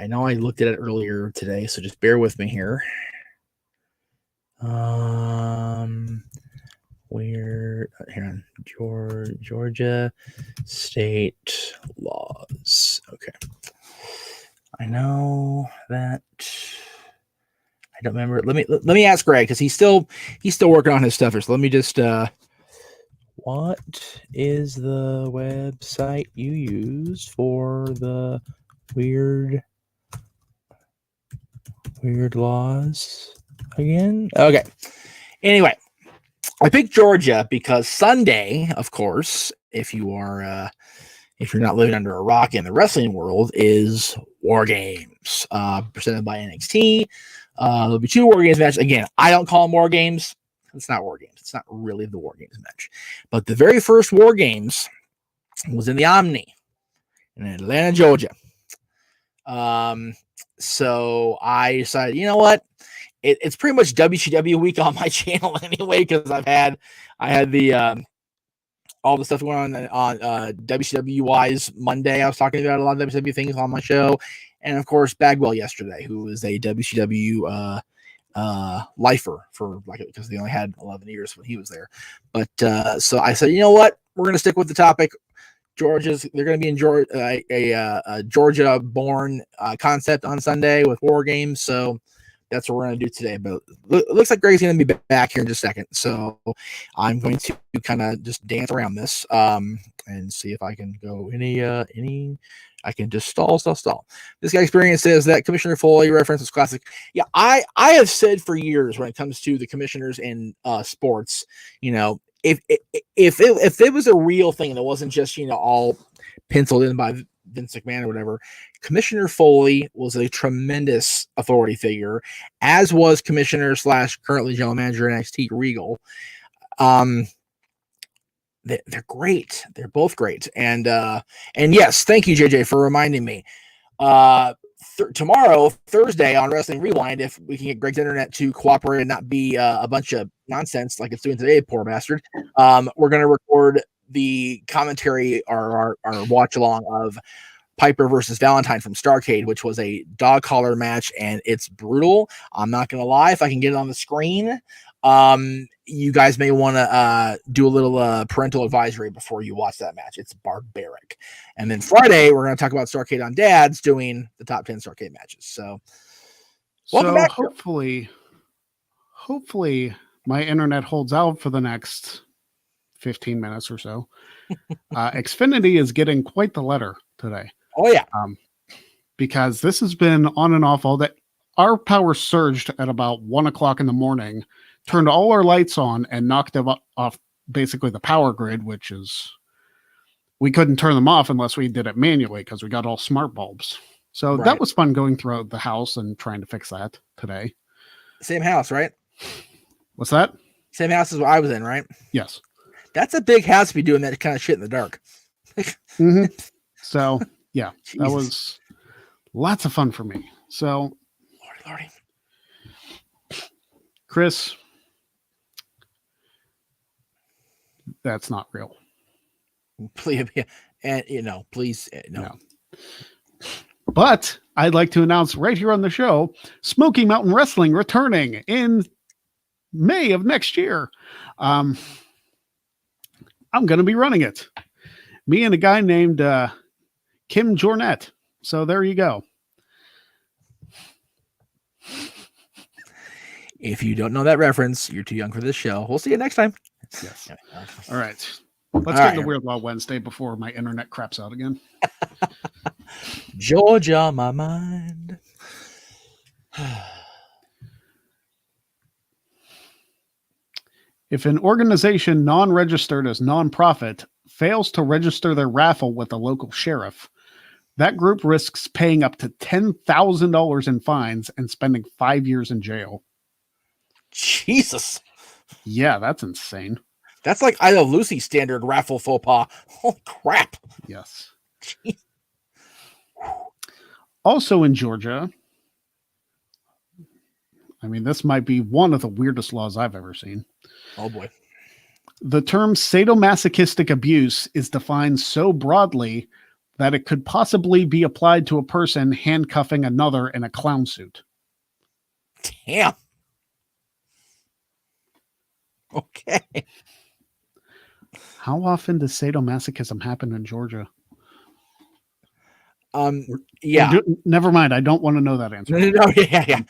know I looked at it earlier today, so just bear with me here. Here on Georgia state laws. Okay. I know that I don't remember. Let me ask Greg, because he's still working on his stuff here. So let me just what is the website you use for the weird laws again? Okay. Anyway, I picked Georgia because Sunday, of course, if you're not living under a rock in the wrestling world, is WARGAMES, presented by NXT. There'll be 2 WARGAMES matches. Again, I don't call them WARGAMes. It's not WARGAMES. It's not really the WARGAMES match. But the very first WARGAMES was in the Omni in Atlanta, Georgia. So I decided, you know what? It's pretty much WCW week on my channel anyway, because I had the all the stuff going on WCW wise Monday. I was talking about a lot of WCW things on my show, and of course Bagwell yesterday, who is a WCW lifer because they only had 11 years when he was there. But so I said, you know what, we're going to stick with the topic. They're going to be in Georgia, a Georgia-born concept on Sunday with WARGAMES. So that's what we're going to do today. But it looks like Greg's going to be back here in just a second. So I'm going to kind of just dance around this and see if I can go I can just stall. This guy Experience says that Commissioner Foley reference is classic. Yeah, I have said for years, when it comes to the commissioners in sports, if it was a real thing and it wasn't just all penciled in by Vince McMahon or whatever, Commissioner Foley was a tremendous authority figure, as was Commissioner / currently General Manager NXT Regal. They're great. They're both great. And yes, thank you, JJ, for reminding me. tomorrow, Thursday, on Wrestling Rewind, if we can get Greg's internet to cooperate and not be a bunch of nonsense like it's doing today, poor bastard, we're going to record the commentary or our watch along of Piper versus Valentine from Starrcade, which was a dog collar match, and it's brutal. I'm not going to lie. If I can get it on the screen, you guys may want to do a little parental advisory before you watch that match. It's barbaric. And then Friday, we're going to talk about Starrcade on Dads doing the top 10 Starrcade matches. So welcome back. Hopefully my internet holds out for the next 15 minutes or so. Xfinity is getting quite the letter today. Oh, yeah. Because this has been on and off all day. Our power surged at about 1 o'clock in the morning, turned all our lights on, and knocked them off basically the power grid, which is, we couldn't turn them off unless we did it manually because we got all smart bulbs. So that was fun going throughout the house and trying to fix that today. Same house, right? What's that? Same house as what I was in, right? Yes. That's a big house to be doing that kind of shit in the dark. Mm-hmm. So, yeah, Jesus. That was lots of fun for me. So, Lordy. Chris, that's not real. Please, and please, no. But I'd like to announce right here on the show, Smoky Mountain Wrestling returning in May of next year. I'm going to be running it. Me and a guy named Kim Jornet. So there you go. If you don't know that reference, you're too young for this show. We'll see you next time. Yes. All right. Let's get into Weird Law Wednesday before my internet craps out again. Georgia, my mind. If an organization non-registered as nonprofit fails to register their raffle with the local sheriff, that group risks paying up to $10,000 in fines and spending 5 years in jail. Jesus. Yeah, that's insane. That's like I Love Lucy standard raffle faux pas. Holy crap. Yes. Jeez. Also in Georgia, I mean, this might be one of the weirdest laws I've ever seen. Oh, boy. The term sadomasochistic abuse is defined so broadly that it could possibly be applied to a person handcuffing another in a clown suit. Damn. Okay. How often does sadomasochism happen in Georgia? Yeah. Never mind. I don't want to know that answer. No, yeah.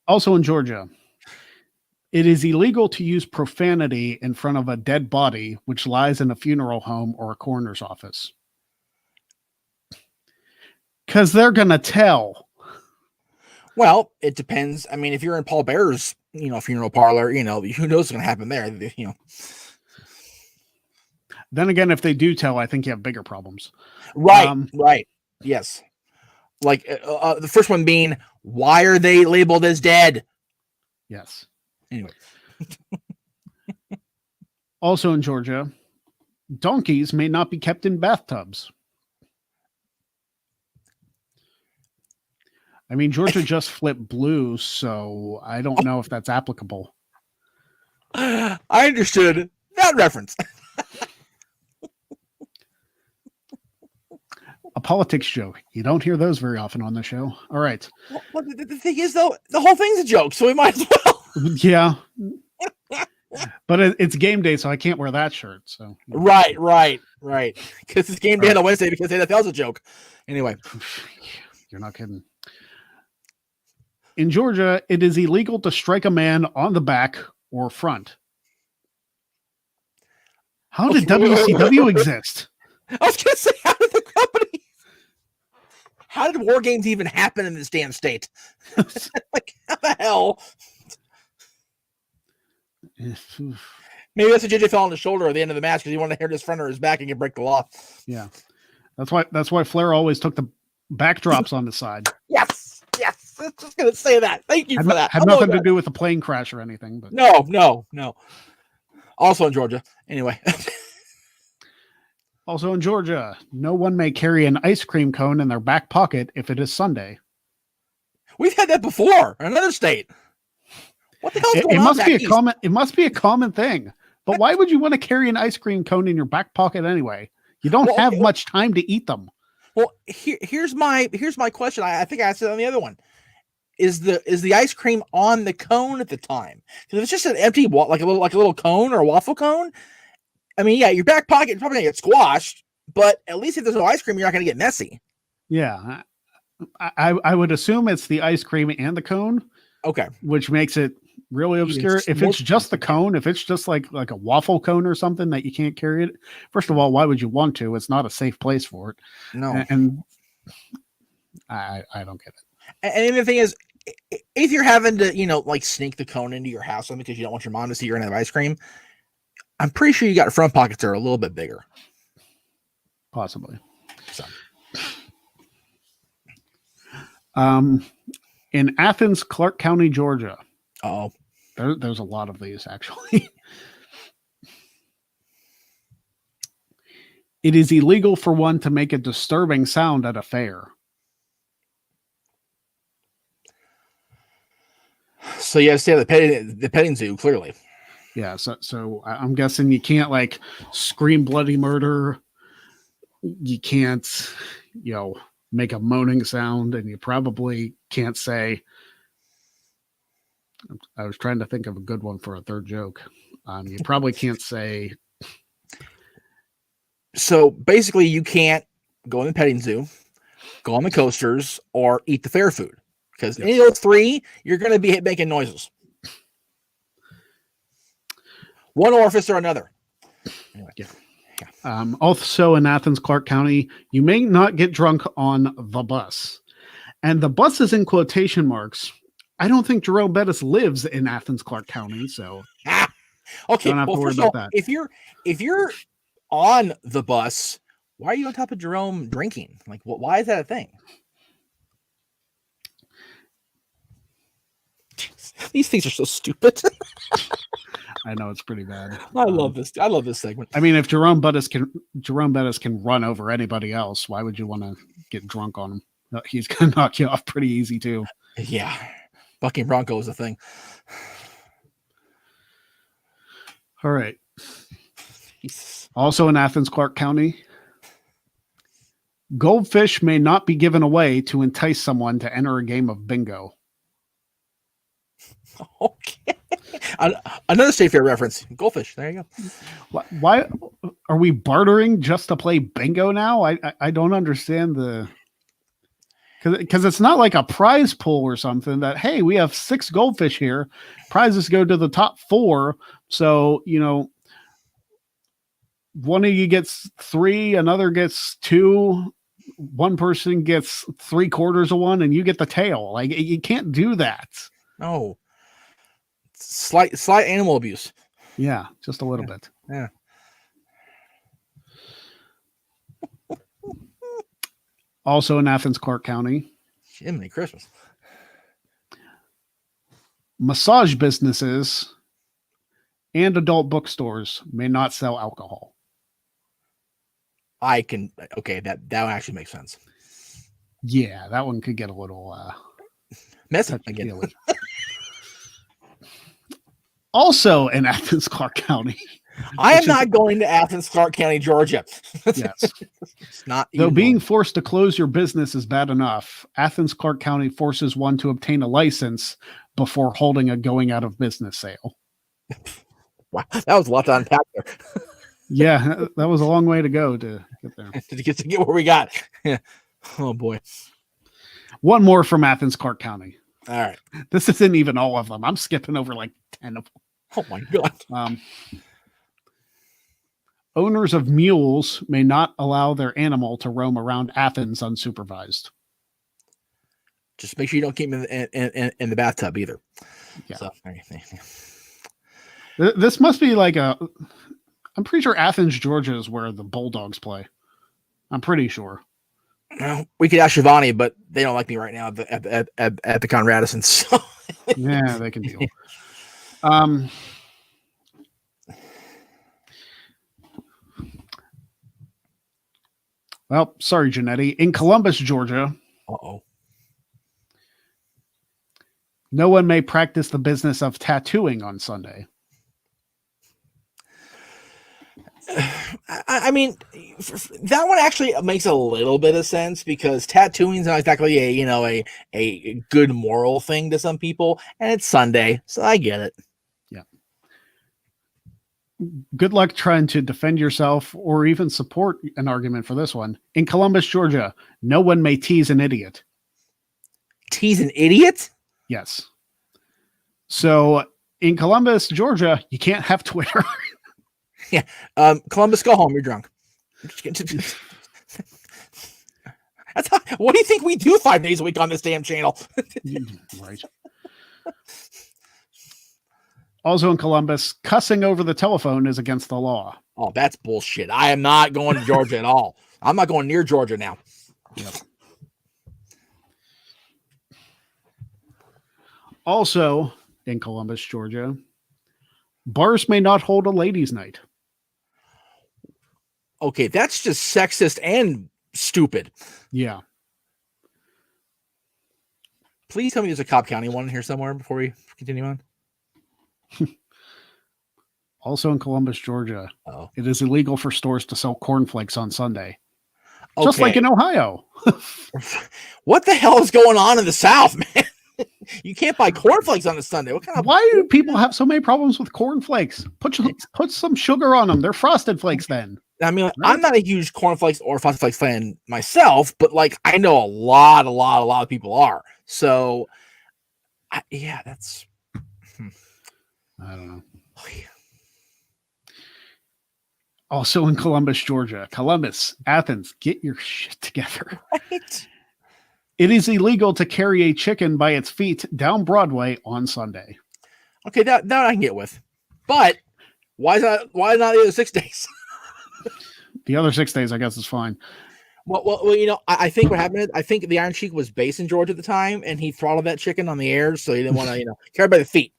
Also in Georgia, it is illegal to use profanity in front of a dead body which lies in a funeral home or a coroner's office. Because they're going to tell. Well, it depends. I mean, if you're in Paul Bear's, funeral parlor, who knows what's going to happen there, Then again, if they do tell, I think you have bigger problems. Right, right. Yes. Like the first one being, why are they labeled as dead? Yes. Anyway. Also in Georgia, donkeys may not be kept in bathtubs. I mean, Georgia just flipped blue, so I don't know if that's applicable. I understood that reference. A politics joke. You don't hear those very often on the show. All right. Well, the thing is, though, the whole thing's a joke, so we might as well. Yeah. But it's game day, so I can't wear that shirt. So Right. Because it's game day on Wednesday because NFL's a joke. Anyway. You're not kidding. In Georgia, it is illegal to strike a man on the back or front. How did WCW exist? I was going to say, how did War Games even happen in this damn state? Like, how the hell? Maybe that's what JJ fell on his shoulder at the end of the match because he wanted to hurt his friend or his back and could break the law. Yeah. That's why Flair always took the backdrops on the side. Yes. I was just going to say that. Thank you for that. Had nothing to do with the plane crash or anything. But No. Also in Georgia. Anyway. Also in Georgia, no one may carry an ice cream cone in their back pocket if it is Sunday. We've had that before in another state. What the hell's going on? It must be a common thing. But why would you want to carry an ice cream cone in your back pocket anyway? You don't have much time to eat them. Well, here's my question. I think I asked it on the other one. Is the ice cream on the cone at the time? Because if it's just an empty like a little cone or a waffle cone, I mean, yeah, your back pocket is probably gonna get squashed, but at least if there's no ice cream, you're not gonna get messy. Yeah, I would assume it's the ice cream and the cone. Okay, which makes it really obscure. If it's just the cone, if it's just like a waffle cone or something that you can't carry it, first of all, why would you want to? It's not a safe place for it. No, and I don't get it. And the thing is, if you're having to, like sneak the cone into your house because you don't want your mom to see you're gonna have ice cream, I'm pretty sure you got front pockets that are a little bit bigger. Possibly. So. In Athens, Clark County, Georgia. Oh, there's a lot of these actually. It is illegal for one to make a disturbing sound at a fair. So you have to stay at the petting zoo, clearly. Yeah, so I'm guessing you can't like scream bloody murder. You can't, make a moaning sound, and you probably can't say. I was trying to think of a good one for a third joke. You probably can't say. So basically, you can't go in the petting zoo, go on the coasters, or eat the fair food. Because any of those three, you're going to be making noises. One orifice or another. Anyway. Yeah. Also in Athens, Clark County, you may not get drunk on the bus. And the bus is in quotation marks. I don't think Jerome Bettis lives in Athens, Clark County, so okay. Don't have to worry about that. If you're on the bus, why are you on top of Jerome drinking? Like, why is that a thing? These things are so stupid. I know, it's pretty bad. I love this. I love this segment. I mean, if Jerome Bettis can run over anybody else, why would you want to get drunk on him? He's gonna knock you off pretty easy too. Yeah, bucking bronco is a thing. All right. Also in Athens, Clark County, goldfish may not be given away to entice someone to enter a game of bingo. Okay. Another state fair reference. Goldfish. There you go. Why are we bartering just to play bingo now? I don't understand because it's not like a prize pool or something that, hey, we have 6 goldfish here. Prizes go to the top 4. So, one of you gets 3, another gets 2, one person gets 3/4 of one, and you get the tail. Like, you can't do that. No. Slight animal abuse. Yeah, just a little bit. Yeah. Also in Athens, Clark County. Jiminy Christmas. Massage businesses and adult bookstores may not sell alcohol. Okay, that actually makes sense. Yeah, that one could get a little messy again. Also in Athens, Clark County. I am not going to Athens, Clark County, Georgia. Yes. It's not. Though being forced to close your business is bad enough, Athens, Clark County forces one to obtain a license before holding a going out of business sale. Wow, that was a lot to unpack there. Yeah, that was a long way to go to get there. to get where we got. Yeah. Oh boy. One more from Athens, Clark County. All right. This isn't even all of them. I'm skipping over like 10 of them. Oh my God. Owners of mules may not allow their animal to roam around Athens unsupervised. Just make sure you don't keep him in the bathtub either. Yeah. So, this must be like I'm pretty sure Athens, Georgia is where the Bulldogs play. I'm pretty sure. Well, we could ask Shivani, but they don't like me right now at the Conradisons. So. Yeah, they can deal. Well, sorry, Janetti. In Columbus, Georgia, Uh-oh. no one may practice the business of tattooing on Sunday. I mean, that one actually makes a little bit of sense because tattooing is not exactly a good moral thing to some people, and it's Sunday, so I get it. Yeah. Good luck trying to defend yourself or even support an argument for this one. In Columbus, Georgia, no one may tease an idiot. Tease an idiot? Yes. So in Columbus, Georgia, you can't have Twitter. Yeah. Columbus, go home. You're drunk. What do you think we do 5 days a week on this damn channel? Right. Also in Columbus, cussing over the telephone is against the law. Oh, that's bullshit. I am not going to Georgia at all. I'm not going near Georgia now. Yep. Also in Columbus, Georgia, bars may not hold a ladies' night. Okay, that's just sexist and stupid. Yeah. Please tell me there's a Cobb County one here somewhere before we continue on. Also in Columbus, Georgia, it is illegal for stores to sell cornflakes on Sunday. Okay. Just like in Ohio. What the hell is going on in the South, man? You can't buy cornflakes on a Sunday. What kind of? Why do people have so many problems with cornflakes? Put some sugar on them. They're frosted flakes then. I mean, right? I'm not a huge cornflakes or frosted flakes fan myself, but like I know a lot of people are. So, yeah, that's. I don't know. Oh, yeah. Also in Columbus, Georgia, Athens, get your shit together. Right. It is illegal to carry a chicken by its feet down Broadway on Sunday. Okay, that I can get with. But why not the other 6 days? The other 6 days, I guess, is fine. Well, you know, I think what happened is I think the Iron Sheik was based in Georgia at the time, and he throttled that chicken on the air, so he didn't want to, carry by the feet.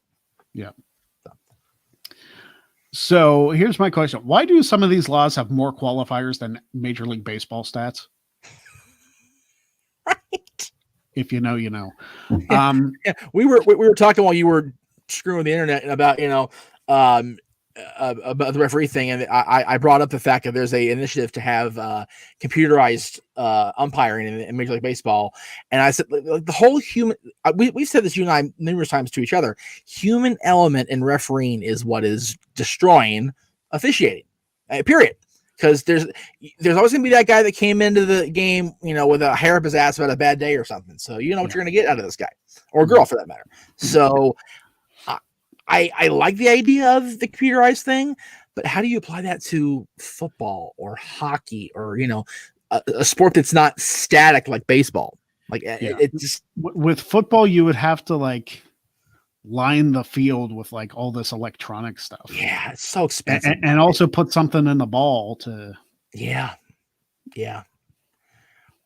Yeah. So here's my question. Why do some of these laws have more qualifiers than Major League Baseball stats? Right. If you know, you know. Yeah. We were talking while you were screwing the internet about, about the referee thing, and I brought up the fact that there's a initiative to have computerized umpiring in Major League Baseball, and I said the whole human. We've said this, you and I, numerous times to each other. Human element in refereeing is what is destroying officiating. Period. Because there's always gonna be that guy that came into the game, with a hair up his ass about a bad day or something. So you know what you're gonna get out of this guy or girl for that matter. So. I like the idea of the computerized thing, but how do you apply that to football or hockey or, a sport that's not static like baseball? Like it just with football, you would have to line the field with all this electronic stuff. Yeah, it's so expensive. And also put something in the ball to. Yeah. A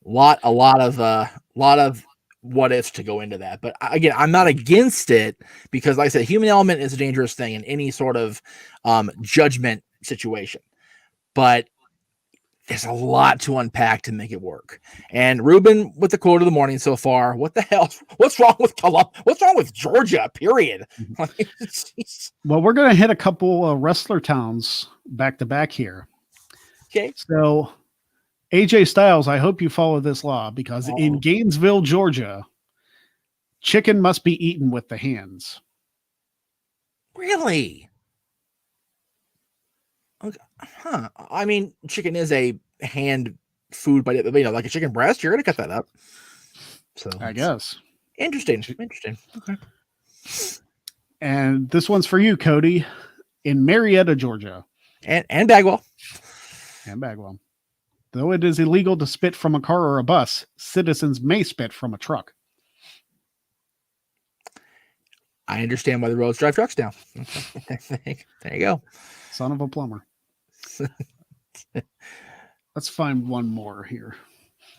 lot of what ifs to go into that, but again, I'm not against it because, like I said, human element is a dangerous thing in any sort of judgment situation. But there's a lot to unpack to make it work. And Ruben with the quote of the morning so far. What the hell? What's wrong with Columbus? What's wrong with Georgia? Period. Well, we're gonna hit a couple of wrestler towns back to back here. Okay. So. AJ Styles, I hope you follow this law because in Gainesville, Georgia, chicken must be eaten with the hands. Really? Okay. Huh. I mean, chicken is a hand food, but like a chicken breast, you're going to cut that up. So I guess. Interesting. Okay. And this one's for you, Cody, in Marietta, Georgia. And Bagwell. Though it is illegal to spit from a car or a bus, citizens may spit from a truck. I understand why the roads drive trucks down. There you go. Son of a plumber. Let's find one more here.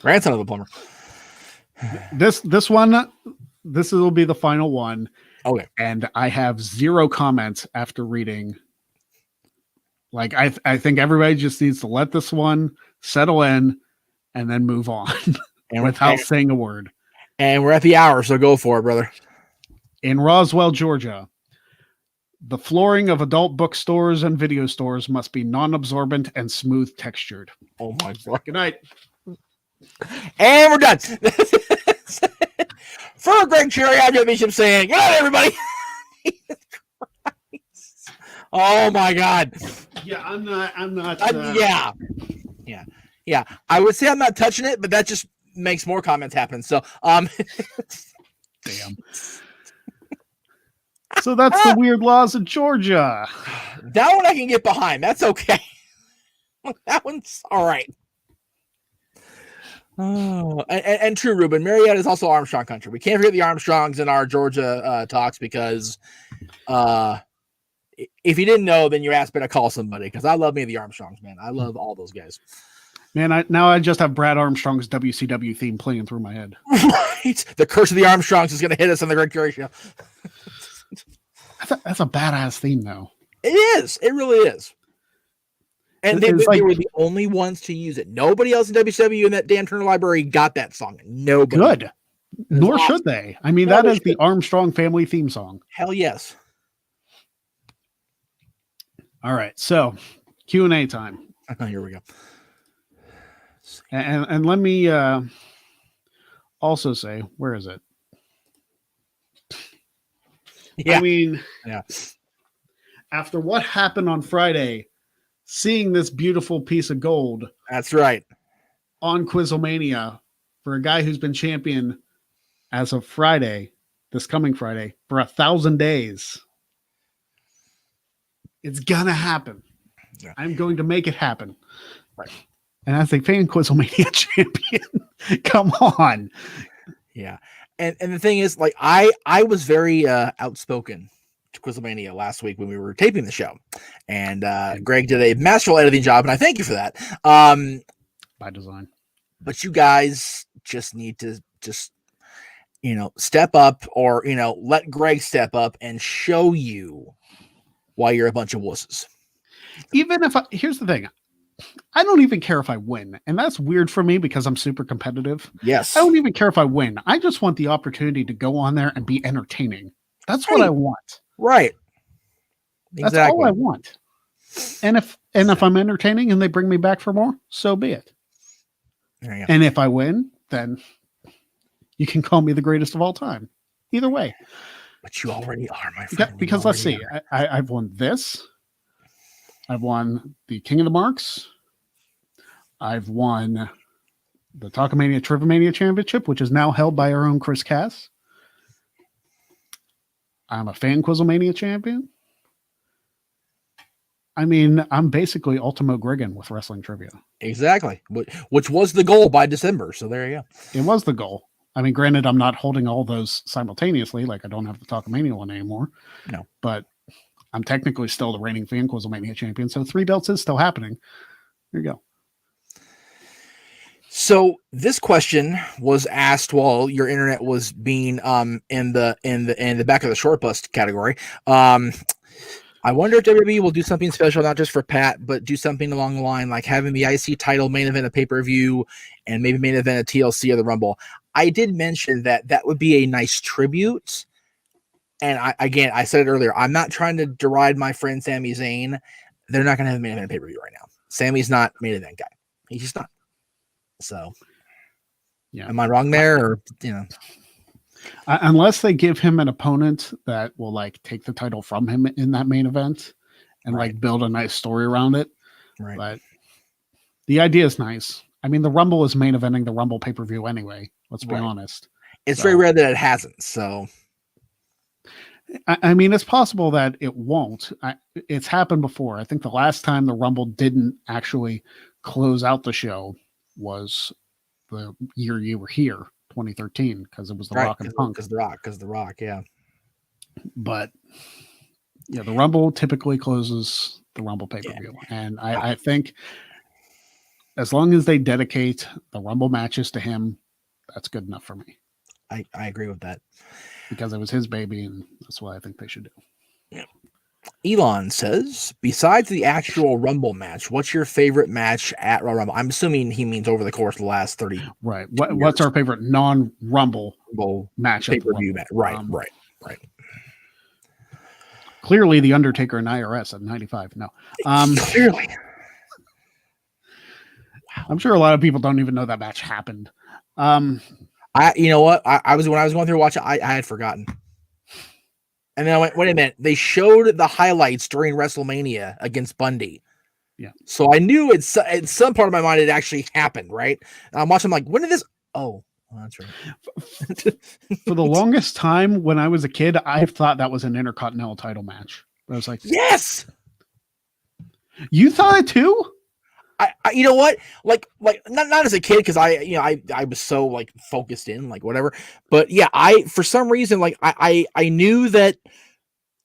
Grandson of a plumber. This will be the final one. Okay. And I have 0 comments after reading. I think everybody just needs to let this one settle in and then move on without saying a word. And we're at the hour, so go for it, brother. In Roswell, Georgia, the flooring of adult bookstores and video stores must be non-absorbent and smooth textured. Oh my God. Good night. And we're done. For Greg Cherry, I'm Joe Bishop saying, good night, everybody. Oh my God. Yeah, I'm not. Yeah. I would say I'm not touching it, but that just makes more comments happen. So, damn. So that's the weird laws of Georgia. That one I can get behind. That's okay. That one's all right. Oh, and true, Ruben. Marietta is also Armstrong country. We can't forget the Armstrongs in our Georgia talks because if you didn't know, then your ass better call somebody because I love me the Armstrongs, man. I love all those guys. Man, I just have Brad Armstrong's WCW theme playing through my head. Right? The curse of the Armstrongs is going to hit us on the Greg Cherry Show. That's a badass theme, though. It is. It really is. And they were the only ones to use it. Nobody else in WCW in that damn Turner Library got that song. Nobody. Good. Nor should they. I mean, that is the Armstrong family theme song. Hell yes. All right. So, Q&A time. Here we go. And let me also say, where is it? Yeah. I mean, yeah. After what happened on Friday, seeing this beautiful piece of gold. That's right. On Quizlemania for a guy who's been champion as of Friday, this coming Friday, for 1,000 days. It's gonna happen. Yeah. I'm going to make it happen. Right. And as a fan Quizlemania champion, come on. Yeah. And the thing is, like, I was very outspoken to Quizlemania last week when we were taping the show. And Greg did a masterful editing job, and I thank you for that. By design. But you guys just need to step up or, let Greg step up and show you why you're a bunch of wusses. Even if here's the thing. I don't even care if I win. And that's weird for me because I'm super competitive. Yes. I don't even care if I win. I just want the opportunity to go on there and be entertaining. That's what I want. Right. Exactly. That's all I want. And if I'm entertaining and they bring me back for more, so be it. There you go. And if I win, then you can call me the greatest of all time. Either way. But you already are, my friend. Because let's see. I've won this. I've won the King of the Marks. I've won the Talkamania Trivomania Championship, which is now held by our own Chris Cass. I'm a fan Quizlemania champion. I mean, I'm basically Ultimo Griggin with wrestling trivia. Exactly. Which was the goal by December. So there you go. It was the goal. I mean, granted, I'm not holding all those simultaneously. Like I don't have the Talkamania one anymore. No. But I'm technically still the reigning fan Quizlemania champion. So 3 belts is still happening. There you go. So this question was asked while your internet was being in the back of the short bus category. I wonder if WWE will do something special, not just for Pat, but do something along the line like having the IC title main event a pay-per-view and maybe main event a TLC or the Rumble. I did mention that would be a nice tribute. And I said it earlier, I'm not trying to deride my friend Sami Zayn. They're not going to have a main event pay-per-view right now. Sammy's not main event guy. He's just not. So, yeah, am I wrong there? Or, unless they give him an opponent that will like take the title from him in that main event and like build a nice story around it. Right. But the idea is nice. I mean, the Rumble is main eventing the Rumble pay-per-view anyway. Let's be honest. It's very rare that it hasn't. So, I mean, it's possible that it won't. It's happened before. I think the last time the Rumble didn't actually close out the show was the year you were here, 2013, because it was the Rock and Punk. Because the Rock, yeah. But yeah, the Rumble typically closes the Rumble pay-per-view. Yeah. And I think as long as they dedicate the Rumble matches to him, that's good enough for me. I agree with that. Because it was his baby, and that's what I think they should do. Yeah. Elon says, besides the actual Rumble match, what's your favorite match at Royal Rumble? I'm assuming he means over the course of the last 30. Right. What's our favorite non-Rumble match? Pay-per-view match. Right. Clearly, The Undertaker and IRS at 95. No. Clearly. I'm sure a lot of people don't even know that match happened. You know what? When I was going through watching, I had forgotten. And then I went, wait a minute. They showed the highlights during WrestleMania against Bundy. Yeah. So I knew in some part of my mind it actually happened, right? And I'm watching, I'm like, when did this? Oh, well, that's right. For the longest time when I was a kid, I thought that was an Intercontinental title match. I was like, yes. You thought it too? I you know what? Like not as a kid, because I was so like focused in, like whatever. But yeah, for some reason, like I knew that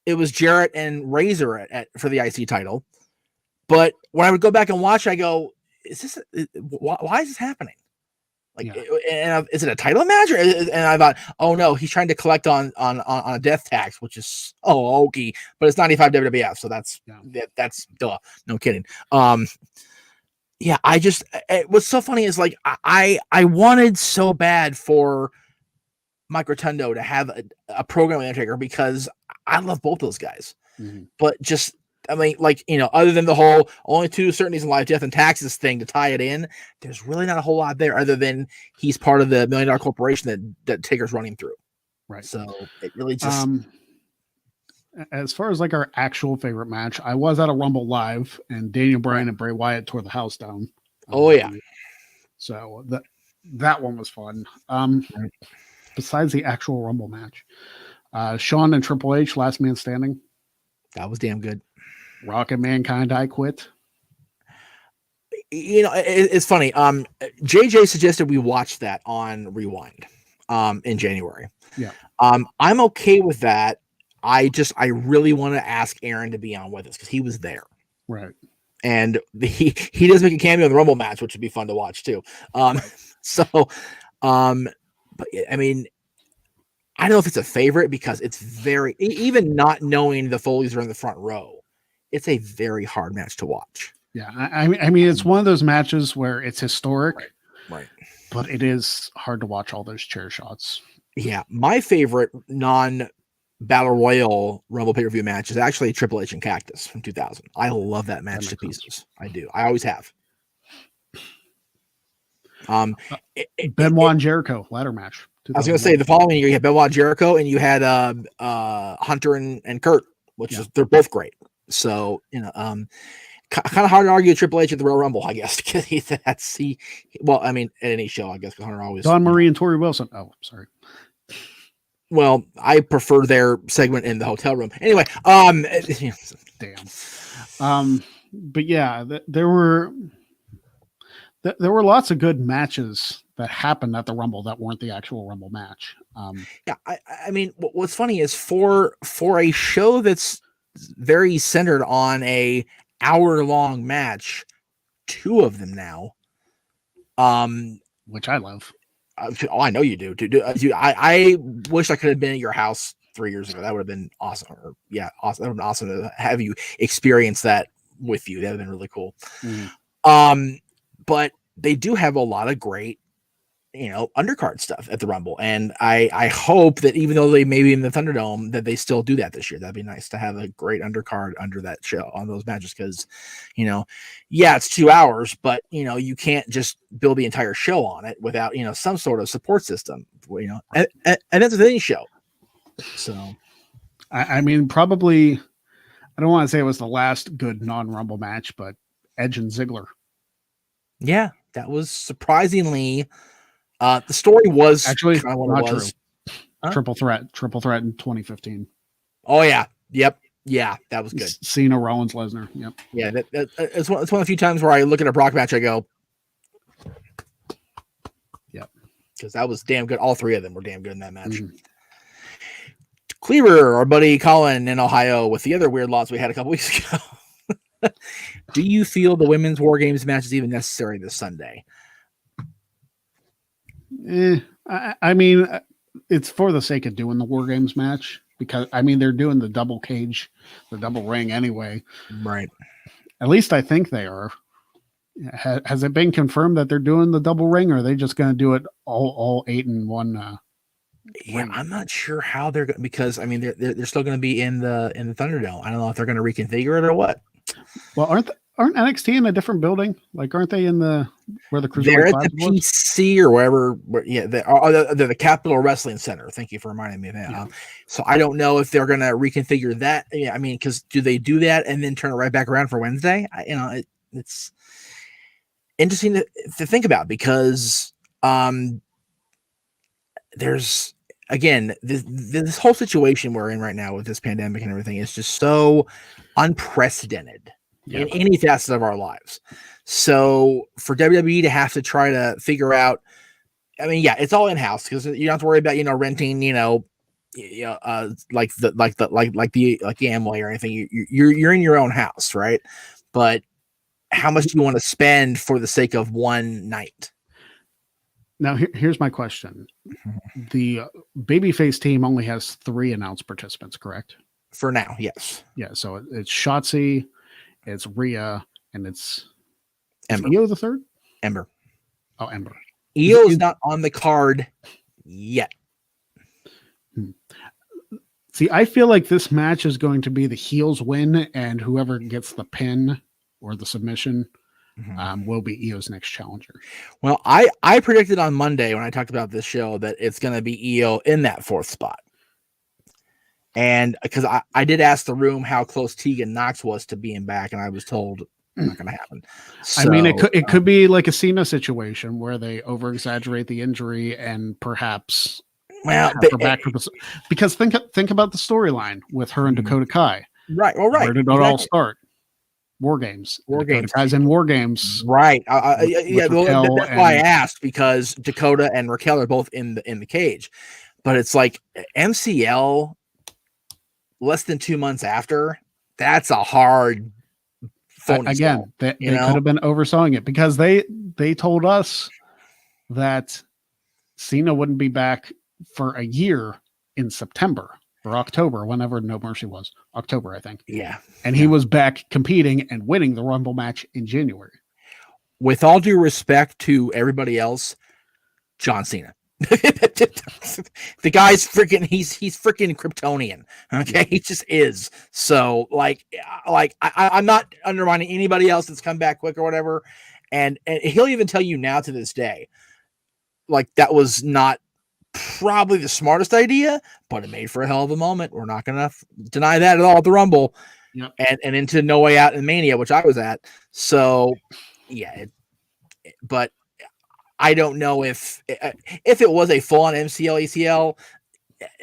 it was Jarrett and Razor for the IC title. But when I would go back and watch, I go, why is this happening? Like, is it a title match? And I thought, oh no, he's trying to collect on a death tax, which is okay, but it's 95 WWF, so that's duh, no kidding. Yeah, what's so funny is like I wanted so bad for Mike Rotundo to have a program Undertaker, because I love both those guys. Mm-hmm. But just, I mean, like, other than the whole only two certainties in life, death and taxes thing to tie it in, there's really not a whole lot there, other than he's part of the $1 million corporation that Taker's running through. Right. So it really just. As far as like our actual favorite match, I was at a Rumble Live and Daniel Bryan and Bray Wyatt tore the house down. Oh yeah. So that one was fun. Besides the actual Rumble match, Shawn and Triple H, Last Man Standing. That was damn good. Rock and Mankind, I Quit. It's funny. JJ suggested we watch that on Rewind in January. Yeah. I'm okay with that. I really want to ask Aaron to be on with us, because he was there. Right. And he does make a cameo in the Rumble match, which would be fun to watch too. But I mean, I don't know if it's a favorite, because it's very, even not knowing the Foleys are in the front row, it's a very hard match to watch. Yeah. I mean, it's one of those matches where it's historic, right? But it is hard to watch all those chair shots. Yeah. My favorite non-Battle Royal Rumble pay-per-view match is actually Triple H and Cactus from 2000. I love that match to pieces. I do. I always have. Benoit and Jericho ladder match. I was going to say, the following year you had Benoit and Jericho, and you had Hunter and Kurt, which is, they're both great. So kind of hard to argue with Triple H at the Royal Rumble, I guess. Well, I mean, at any show, I guess, because Hunter always. Don Marie and Tori Wilson. Oh, sorry. Well, I prefer their segment in the hotel room. Anyway, damn. But yeah, there were lots of good matches that happened at the Rumble that weren't the actual Rumble match. Yeah, I mean, what's funny is for a show that's very centered on a hour-long match, 2 of them now, which I love. I know you do. I wish I could have been at your house 3 years ago. That would have been awesome. Awesome. That would have been awesome to have you experience that with you. That would have been really cool. Mm. But they do have a lot of great, undercard stuff at the Rumble. And I hope that even though they may be in the Thunderdome, that they still do that this year. That'd be nice to have a great undercard under that show on those matches. Cause it's 2 hours, but you can't just build the entire show on it without, some sort of support system, and that's with any show. So, I mean, probably, I don't want to say it was the last good non-Rumble match, but Edge and Ziggler. Yeah, that was surprisingly. The story was actually not true. Huh? Triple threat in 2015. Oh yeah, yep, yeah, that was good. Cena, Rollins, Lesnar. Yep. Yeah, it's one of the few times where I look at a Brock match, I go, yep, because that was damn good. All 3 of them were damn good in that match. Mm-hmm. Cleaver, our buddy Colin in Ohio, with the other weird loss we had a couple weeks ago. Do you feel the women's War Games match is even necessary this Sunday? I mean, it's for the sake of doing the War Games match. because I mean they're doing the double cage, the double ring anyway. Right. At least I think they are. Has it been confirmed that they're doing the double ring, or are they just going to do it all 8 in one? Yeah, ring? I'm not sure how they're going, because I mean they're still going to be in the Thunderdome. I don't know if they're going to reconfigure it or what. Well, aren't NXT in a different building? Like, aren't they in the where the They're Cruiserweight at the Classic was? PC or wherever. Yeah, they're the Capitol Wrestling Center. Thank you for reminding me of that. Yeah. So I don't know if they're going to reconfigure that. Yeah, I mean, because do they do that and then turn it right back around for Wednesday? It's interesting to think about, because there's, again, this whole situation we're in right now with this pandemic and everything is just so unprecedented in any facet of our lives. So for WWE to have to try to figure out, I mean, yeah, it's all in house, because you don't have to worry about renting, like the Amway or anything. You're in your own house, right? But how much do you want to spend for the sake of one night? Now, here's my question. The babyface team only has 3 announced participants, correct? For now, yes. Yeah, so it's Shotzi, it's Rhea, and it's Ember. Io the third? Ember. Oh, Ember. Io's not on the card yet. See, I feel like this match is going to be the heels win, and whoever gets the pin or the submission will be Io's next challenger. Well, I predicted on Monday when I talked about this show that it's going to be Io in that 4th spot. And because I did ask the room how close Tegan Knox was to being back, and I was told not going to happen. So, I mean, it could be like a Cena situation where they over exaggerate the injury and perhaps have her back for the, because think about the storyline with her and Dakota Kai. Right. Well, right. Where did it all start? WARGAMES. WARGAMES. Guys in WARGAMES. Right. Yeah. Well, that's why I asked, because Dakota and Raquel are both in the cage, but it's like MCL less than 2 months after. That's a hard phony again. They could have been overselling it, because they told us that Cena wouldn't be back for a year in September or October, whenever No Mercy was. October, I think. Yeah. And he was back competing and winning the Rumble match in January. With all due respect to everybody else, John Cena. The guy's freaking, he's freaking Kryptonian. Okay. He just is. So I'm not undermining anybody else that's come back quick or whatever. And he'll even tell you now to this day, like, that was not probably the smartest idea, but it made for a hell of a moment. We're not going to deny that at all at the Rumble. Yep. And into No Way Out and Mania, which I was at. So yeah, but I don't know if it was a full on MCL ACL,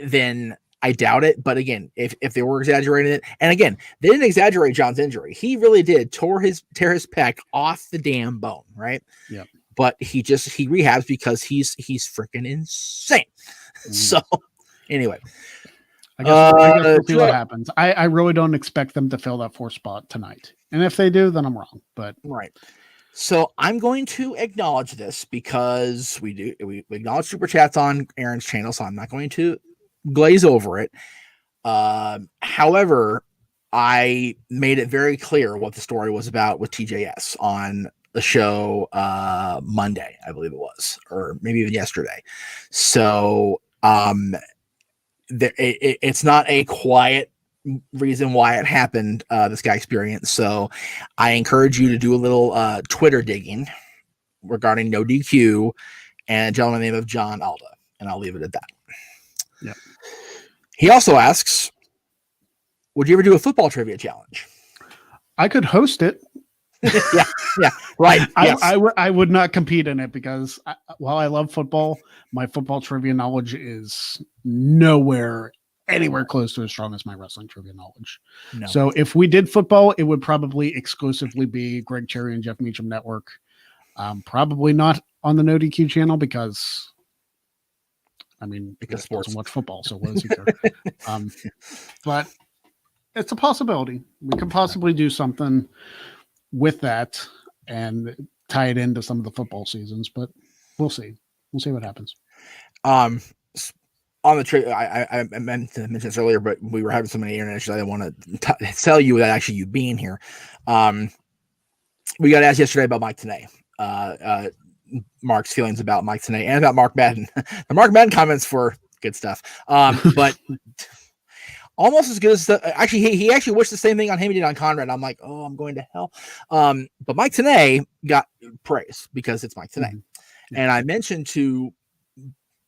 then I doubt it. But again, if they were exaggerating it, and again, they didn't exaggerate John's injury. He really did tear his pec off the damn bone, right? Yeah. But he rehabs because he's freaking insane. So anyway, I guess we'll see what happens. I really don't expect them to fill that 4th spot tonight. And if they do, then I'm wrong. But right. So I'm going to acknowledge this, because we acknowledge super chats on Aaron's channel, so I'm not going to glaze over it. However, I made it very clear what the story was about with TJS on the show Monday, I believe it was, or maybe even yesterday. So it's not a quiet reason why it happened, this guy experience. So I encourage you to do a little Twitter digging regarding No DQ and a gentleman named of John Alda, and I'll leave it at that. Yeah. He also asks, would you ever do a football trivia challenge? I could host it. yeah, right. Yes. I would not compete in it, because while I love football, my football trivia knowledge is anywhere close to as strong as my wrestling trivia knowledge. No. So if we did football, it would probably exclusively be Greg Cherry and Jeff Meacham Network. Probably not on the No DQ channel, because sports doesn't watch football. So what does he care? But it's a possibility. We could possibly do something with that and tie it into some of the football seasons, but we'll see. We'll see what happens. on the trip, I meant to mention this earlier, but we were having so many internet issues. I didn't want to tell you that actually you being here. We got asked yesterday about Mike Tenay. Mark's feelings about Mike Tenay and about Mark Madden. The Mark Madden comments were good stuff. But almost as good as actually, he actually wished the same thing on him he did on Conrad. I'm like, oh, I'm going to hell. But Mike Tenay got praise because it's Mike Tenay. Mm-hmm. And I mentioned to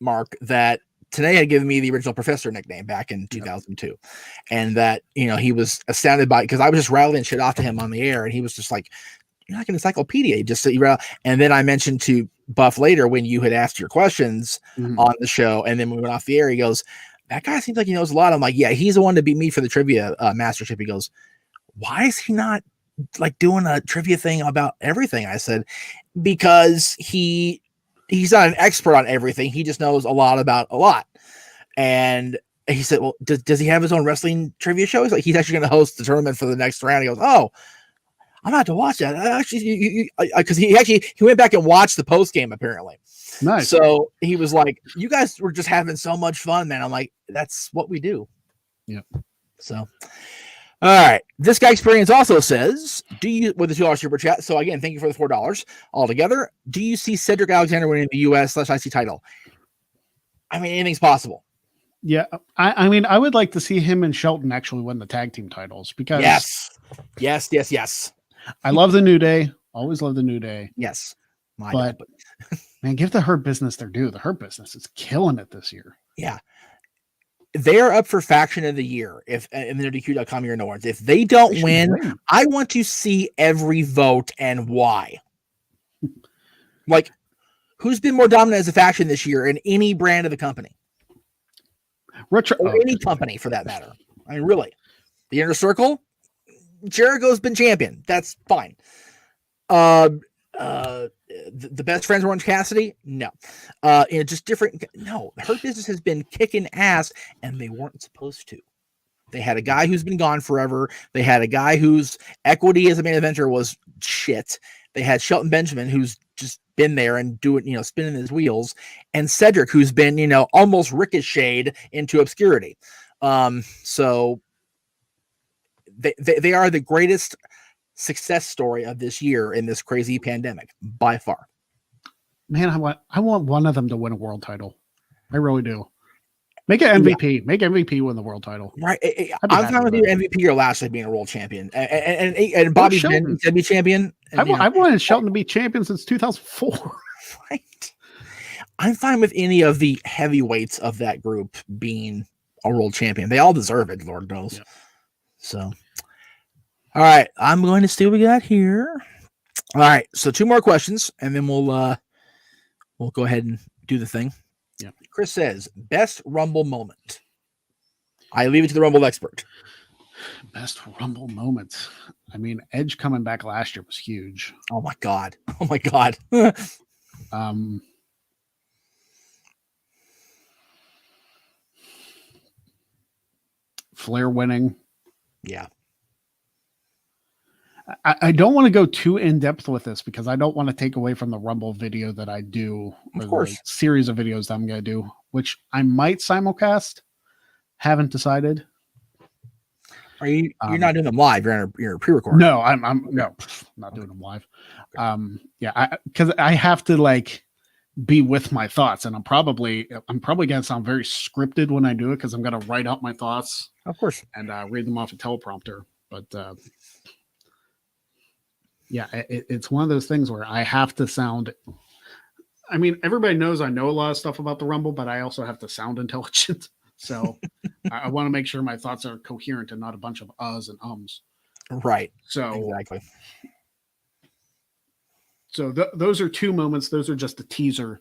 Mark that Tenay had given me the original professor nickname back in 2002. And that, he was astounded by it because I was just rattling shit off to him on the air. And he was just like, you're like an encyclopedia. Just so you and then I mentioned to Buff later when you had asked your questions on the show. And then when we went off the air, he goes, that guy seems like he knows a lot. I'm like, yeah, he's the one to beat me for the trivia mastership. He goes, why is he not like doing a trivia thing about everything? I said, because he's not an expert on everything. He just knows a lot about a lot. And he said, well, does he have his own wrestling trivia show? He's like, he's actually going to host the tournament for the next round. He goes, oh, I'm about to watch that. Actually, because he went back and watched the post game apparently. Nice. So he was like, you guys were just having so much fun, man. I'm like, that's what we do. Yeah. So, all right. This guy experience also says, with the $2 super chat. So again, thank you for the $4 altogether. Do you see Cedric Alexander winning the US/IC title? I mean, anything's possible. Yeah. I mean, I would like to see him and Shelton actually win the tag team titles because yes. I love the New Day. Always love the New Day. Yes. But man, give the Hurt Business their due. The Hurt Business is killing it this year. Yeah. They are up for faction of the year if in the DQ.com year awards. If they don't win, I want to see every vote and why. Like, who's been more dominant as a faction this year in any brand of the company? Or any company for that matter. I mean, really. The Inner Circle, Jericho's been champion. That's fine. The best friends were Orange Cassidy? No. Just different. No, Hurt Business has been kicking ass, and they weren't supposed to. They had a guy who's been gone forever. They had a guy whose equity as a main eventer was shit. They had Shelton Benjamin, who's just been there and spinning his wheels, and Cedric, who's been, almost ricocheted into obscurity. So they are the greatest success story of this year in this crazy pandemic by far. Man, I want one of them to win a world title. I really do. Make it MVP. Yeah. Make MVP win the world title. Right. I'm fine with your MVP or Lashley being a world champion. And Bobby Shelton to be champion. I wanted Shelton to be champion since 2004. Right. I'm fine with any of the heavyweights of that group being a world champion. They all deserve it, Lord knows. Yeah. So, all right. I'm going to see what we got here. All right. So 2 more questions, and then we'll go ahead and do the thing. Yeah. Chris says, best Rumble moment. I leave it to the Rumble expert. Best Rumble moment. I mean, Edge coming back last year was huge. Oh my God. Flair winning. Yeah. I don't want to go too in depth with this because I don't want to take away from the Rumble video that I do, of course, the series of videos that I'm going to do, which I might simulcast. Haven't decided. Are you? You're not doing them live. You're pre-recording. No, I'm not doing them live. Because I have to be with my thoughts, and I'm probably going to sound very scripted when I do it because I'm going to write out my thoughts, of course, and read them off a teleprompter. But it's one of those things where I have to sound. I mean, everybody knows I know a lot of stuff about the Rumble, but I also have to sound intelligent. So I want to make sure my thoughts are coherent and not a bunch of uhs and ums. Right. So exactly. So those are 2 moments. Those are just a teaser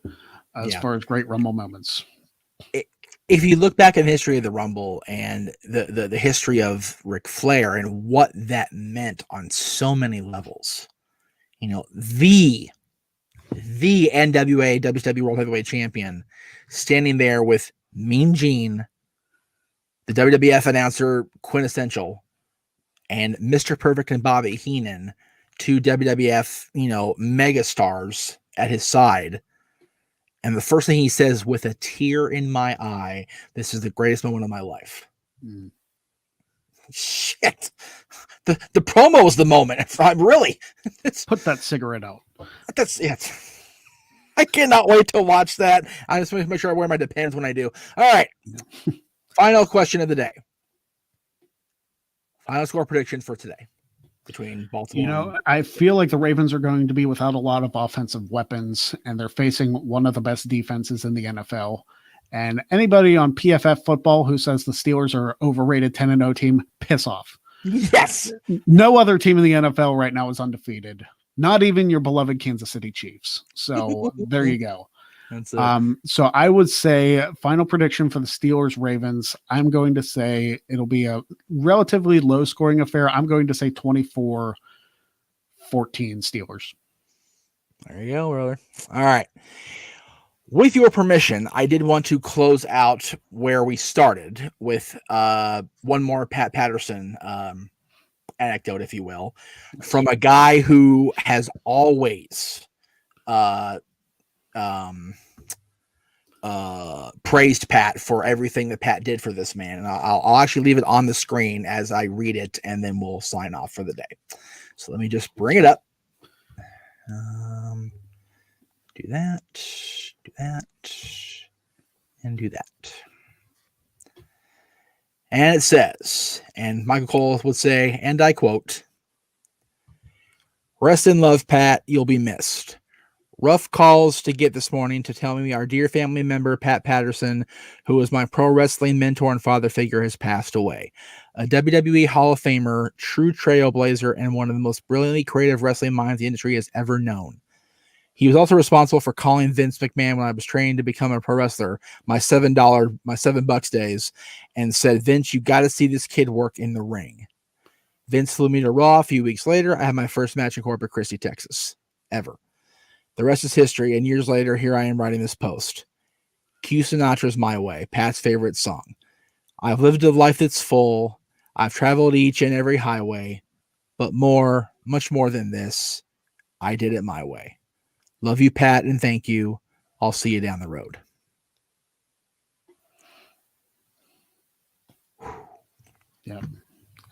as far as great Rumble moments. If you look back in the history of the Rumble and the history of Ric Flair and what that meant on so many levels, the NWA WCW World Heavyweight Champion standing there with Mean Gene, the WWF announcer quintessential, and Mr. Perfect and Bobby Heenan, 2 WWF, mega stars at his side. And the first thing he says with a tear in my eye, this is the greatest moment of my life. Mm. Shit. The promo was the moment. I'm really. Put that cigarette out. That's it. I cannot wait to watch that. I just want to make sure I wear my Depends when I do. All right. Final question of the day. Final score prediction for today between Baltimore. I feel like the Ravens are going to be without a lot of offensive weapons, and they're facing one of the best defenses in the NFL. And anybody on PFF football who says the Steelers are overrated 10-0 team, piss off. Yes. No other team in the NFL right now is undefeated. Not even your beloved Kansas City Chiefs. So there you go. That's it. So I would say final prediction for the Steelers Ravens. I'm going to say it'll be a relatively low scoring affair. I'm going to say 24-14 Steelers. There you go, brother. All right. With your permission, I did want to close out where we started with one more Pat Patterson anecdote, if you will, from a guy who has always praised Pat for everything that Pat did for this man. And I'll actually leave it on the screen as I read it, and then we'll sign off for the day. So let me just bring it up. Do that, and do that. And it says, and Michael Cole would say, and I quote, "Rest in love, Pat. You'll be missed. Rough calls to get this morning to tell me our dear family member, Pat Patterson, who was my pro wrestling mentor and father figure, has passed away. A WWE Hall of Famer, true trailblazer, and one of the most brilliantly creative wrestling minds the industry has ever known. He was also responsible for calling Vince McMahon when I was training to become a pro wrestler, my $7 days, and said, 'Vince, you got to see this kid work in the ring.' Vince flew me to Raw a few weeks later. I had my first match in Corpus Christi, Texas, ever. The rest is history, and years later, here I am writing this post. Cue Sinatra's My Way, Pat's favorite song. I've lived a life that's full. I've traveled each and every highway, but more, much more than this, I did it my way. Love you, Pat, and thank you. I'll see you down the road." Yeah.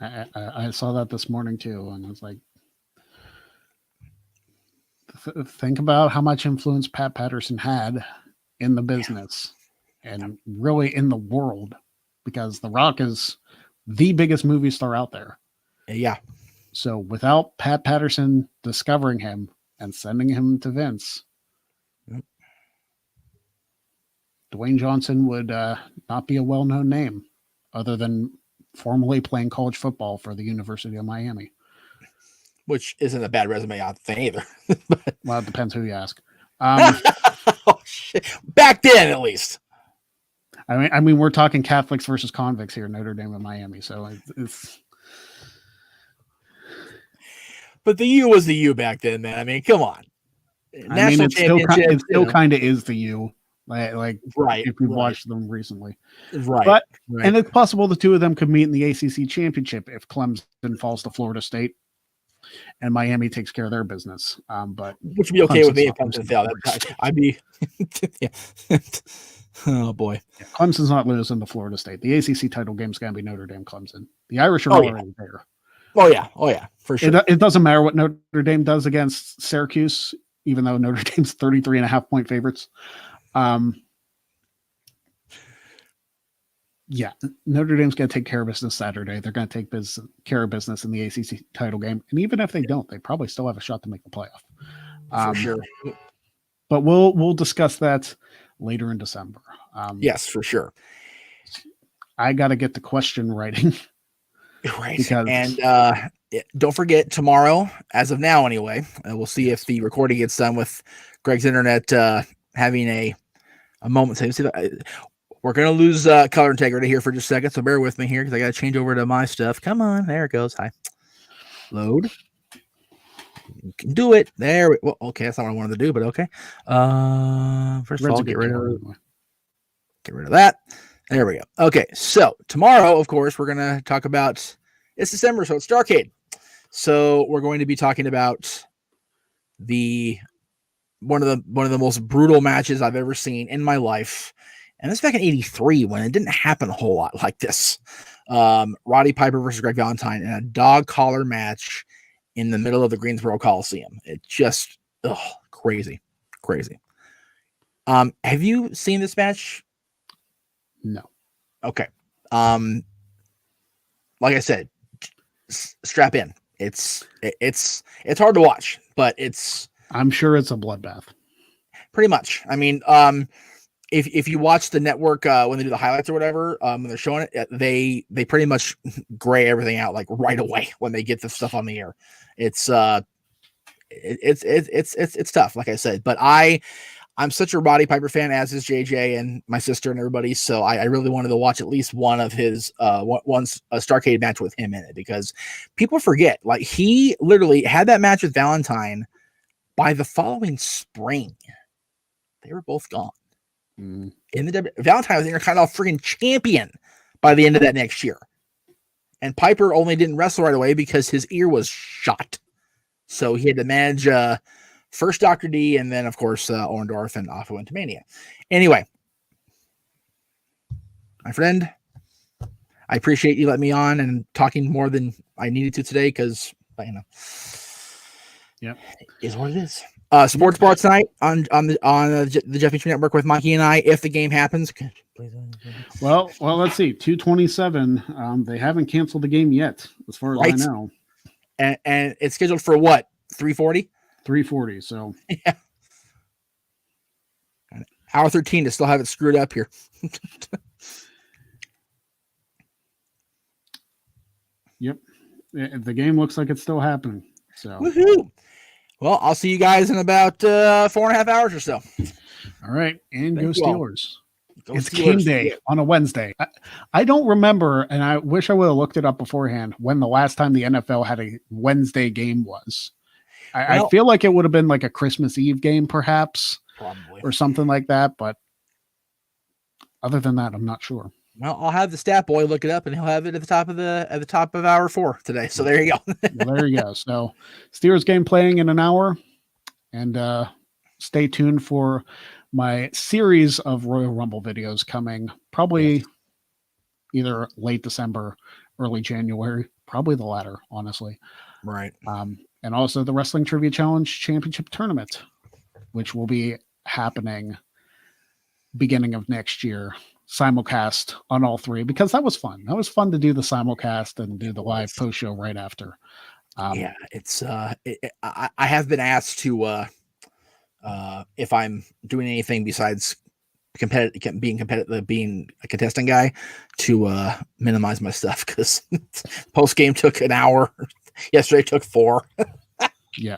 I saw that this morning too, and I was like, think about how much influence Pat Patterson had in the business and really in the world, because The Rock is the biggest movie star out there. Yeah. So without Pat Patterson discovering him and sending him to Vince, Dwayne Johnson would not be a well-known name other than formerly playing college football for the University of Miami. Which isn't a bad resume thing either. Well, it depends who you ask. Oh, shit. Back then, at least. I mean, we're talking Catholics versus convicts here, Notre Dame and Miami. So it's. But the U was the U back then, man. I mean, come on. National championship. It still kind of is the U. Like right, if we've watched them recently. Right. But and it's possible the two of them could meet in the ACC championship if Clemson falls to Florida State and Miami takes care of their business. But which would be okay with me if Clemson fell. I'd be yeah. Oh boy. Yeah, Clemson's not losing to Florida State. The ACC title game's gonna be Notre Dame Clemson. The Irish are already there. Oh yeah, for sure. It doesn't matter what Notre Dame does against Syracuse, even though Notre Dame's 33.5-point favorites. Yeah, Notre Dame's going to take care of business Saturday. They're going to take care of business in the ACC title game. And even if they don't, they probably still have a shot to make the playoff. For sure. But we'll discuss that later in December. Yes, for sure. I got to get the question writing. Right. And don't forget, tomorrow, as of now anyway, we'll see if the recording gets done with Greg's internet having a moment. We're going to lose color integrity here for just a second, so bear with me here because I got to change over to my stuff. Come on. There it goes. Hi. Load. You can do it. There. Well, okay. That's not what I wanted to do, but okay. First of all, get rid of that. There we go. Okay. So tomorrow, of course, we're going to talk about, it's December, so it's Starrcade. So we're going to be talking about the one of the most brutal matches I've ever seen in my life. And this back in '83 when it didn't happen a whole lot like this. Roddy Piper versus Greg Valentine in a dog collar match in the middle of the Greensboro Coliseum. It just crazy. Have you seen this match? No. Okay. Like I said, strap in. It's hard to watch, but I'm sure it's a bloodbath. Pretty much. I mean, if you watch the network when they do the highlights or whatever, when they're showing it, they pretty much gray everything out like right away when they get the stuff on the air. It's tough, like I said, but I'm such a Roddy Piper fan, as is JJ and my sister and everybody. So I really wanted to watch at least one of his one Starrcade match with him in it, because people forget, like, he literally had that match with Valentine. By the following spring, they were both gone. In the Valentine was Intercontinental freaking champion by the end of that next year, and Piper only didn't wrestle right away because his ear was shot. So he had to manage first Dr. D, and then, of course, Orndorff, and off went to Mania. Anyway, my friend, I appreciate you letting me on and talking more than I needed to today, because, yep, is what it is. Sports Bar tonight on the Jeff Beach Network with Mikey and I, if the game happens. Well, let's see. 227. They haven't canceled the game yet, as far as I know. And it's scheduled for what? 3:40? 3:40. So yeah. Hour 13 to still have it screwed up here. Yep. The game looks like it's still happening. So woohoo. Well, I'll see you guys in about 4.5 hours or so. All right. And go Steelers. It's Steelers. game day on a Wednesday. I don't remember, and I wish I would have looked it up beforehand, when the last time the NFL had a Wednesday game was. I feel like it would have been like a Christmas Eve game, perhaps, probably, or something like that. But other than that, I'm not sure. Well, I'll have the stat boy look it up, and he'll have it at the top of hour 4 today. So there you go. Well, there you go. So Steelers game playing in an hour, and stay tuned for my series of Royal Rumble videos coming probably either late December, early January, probably the latter, honestly. Right. And also the Wrestling Trivia Challenge Championship Tournament, which will be happening beginning of next year, simulcast on all three, because that was fun. That was fun to do the simulcast and do the live post show right after. It's I have been asked to if I'm doing anything besides being a contestant guy, to minimize my stuff, because post game took an hour. Yesterday took 4. Yeah.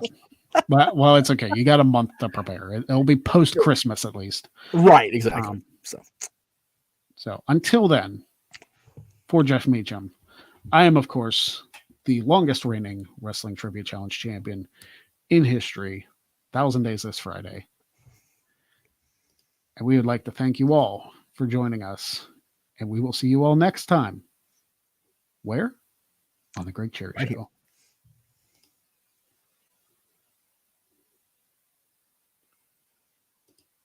Well, it's okay. You got a month to prepare. It'll be post Christmas at least. Right. Exactly. So until then, for Jeff Meacham, I am, of course, the longest reigning Wrestling Trivia Challenge champion in history. 1,000 days this Friday. And we would like to thank you all for joining us. And we will see you all next time. Where? On the Greg Cherry Show.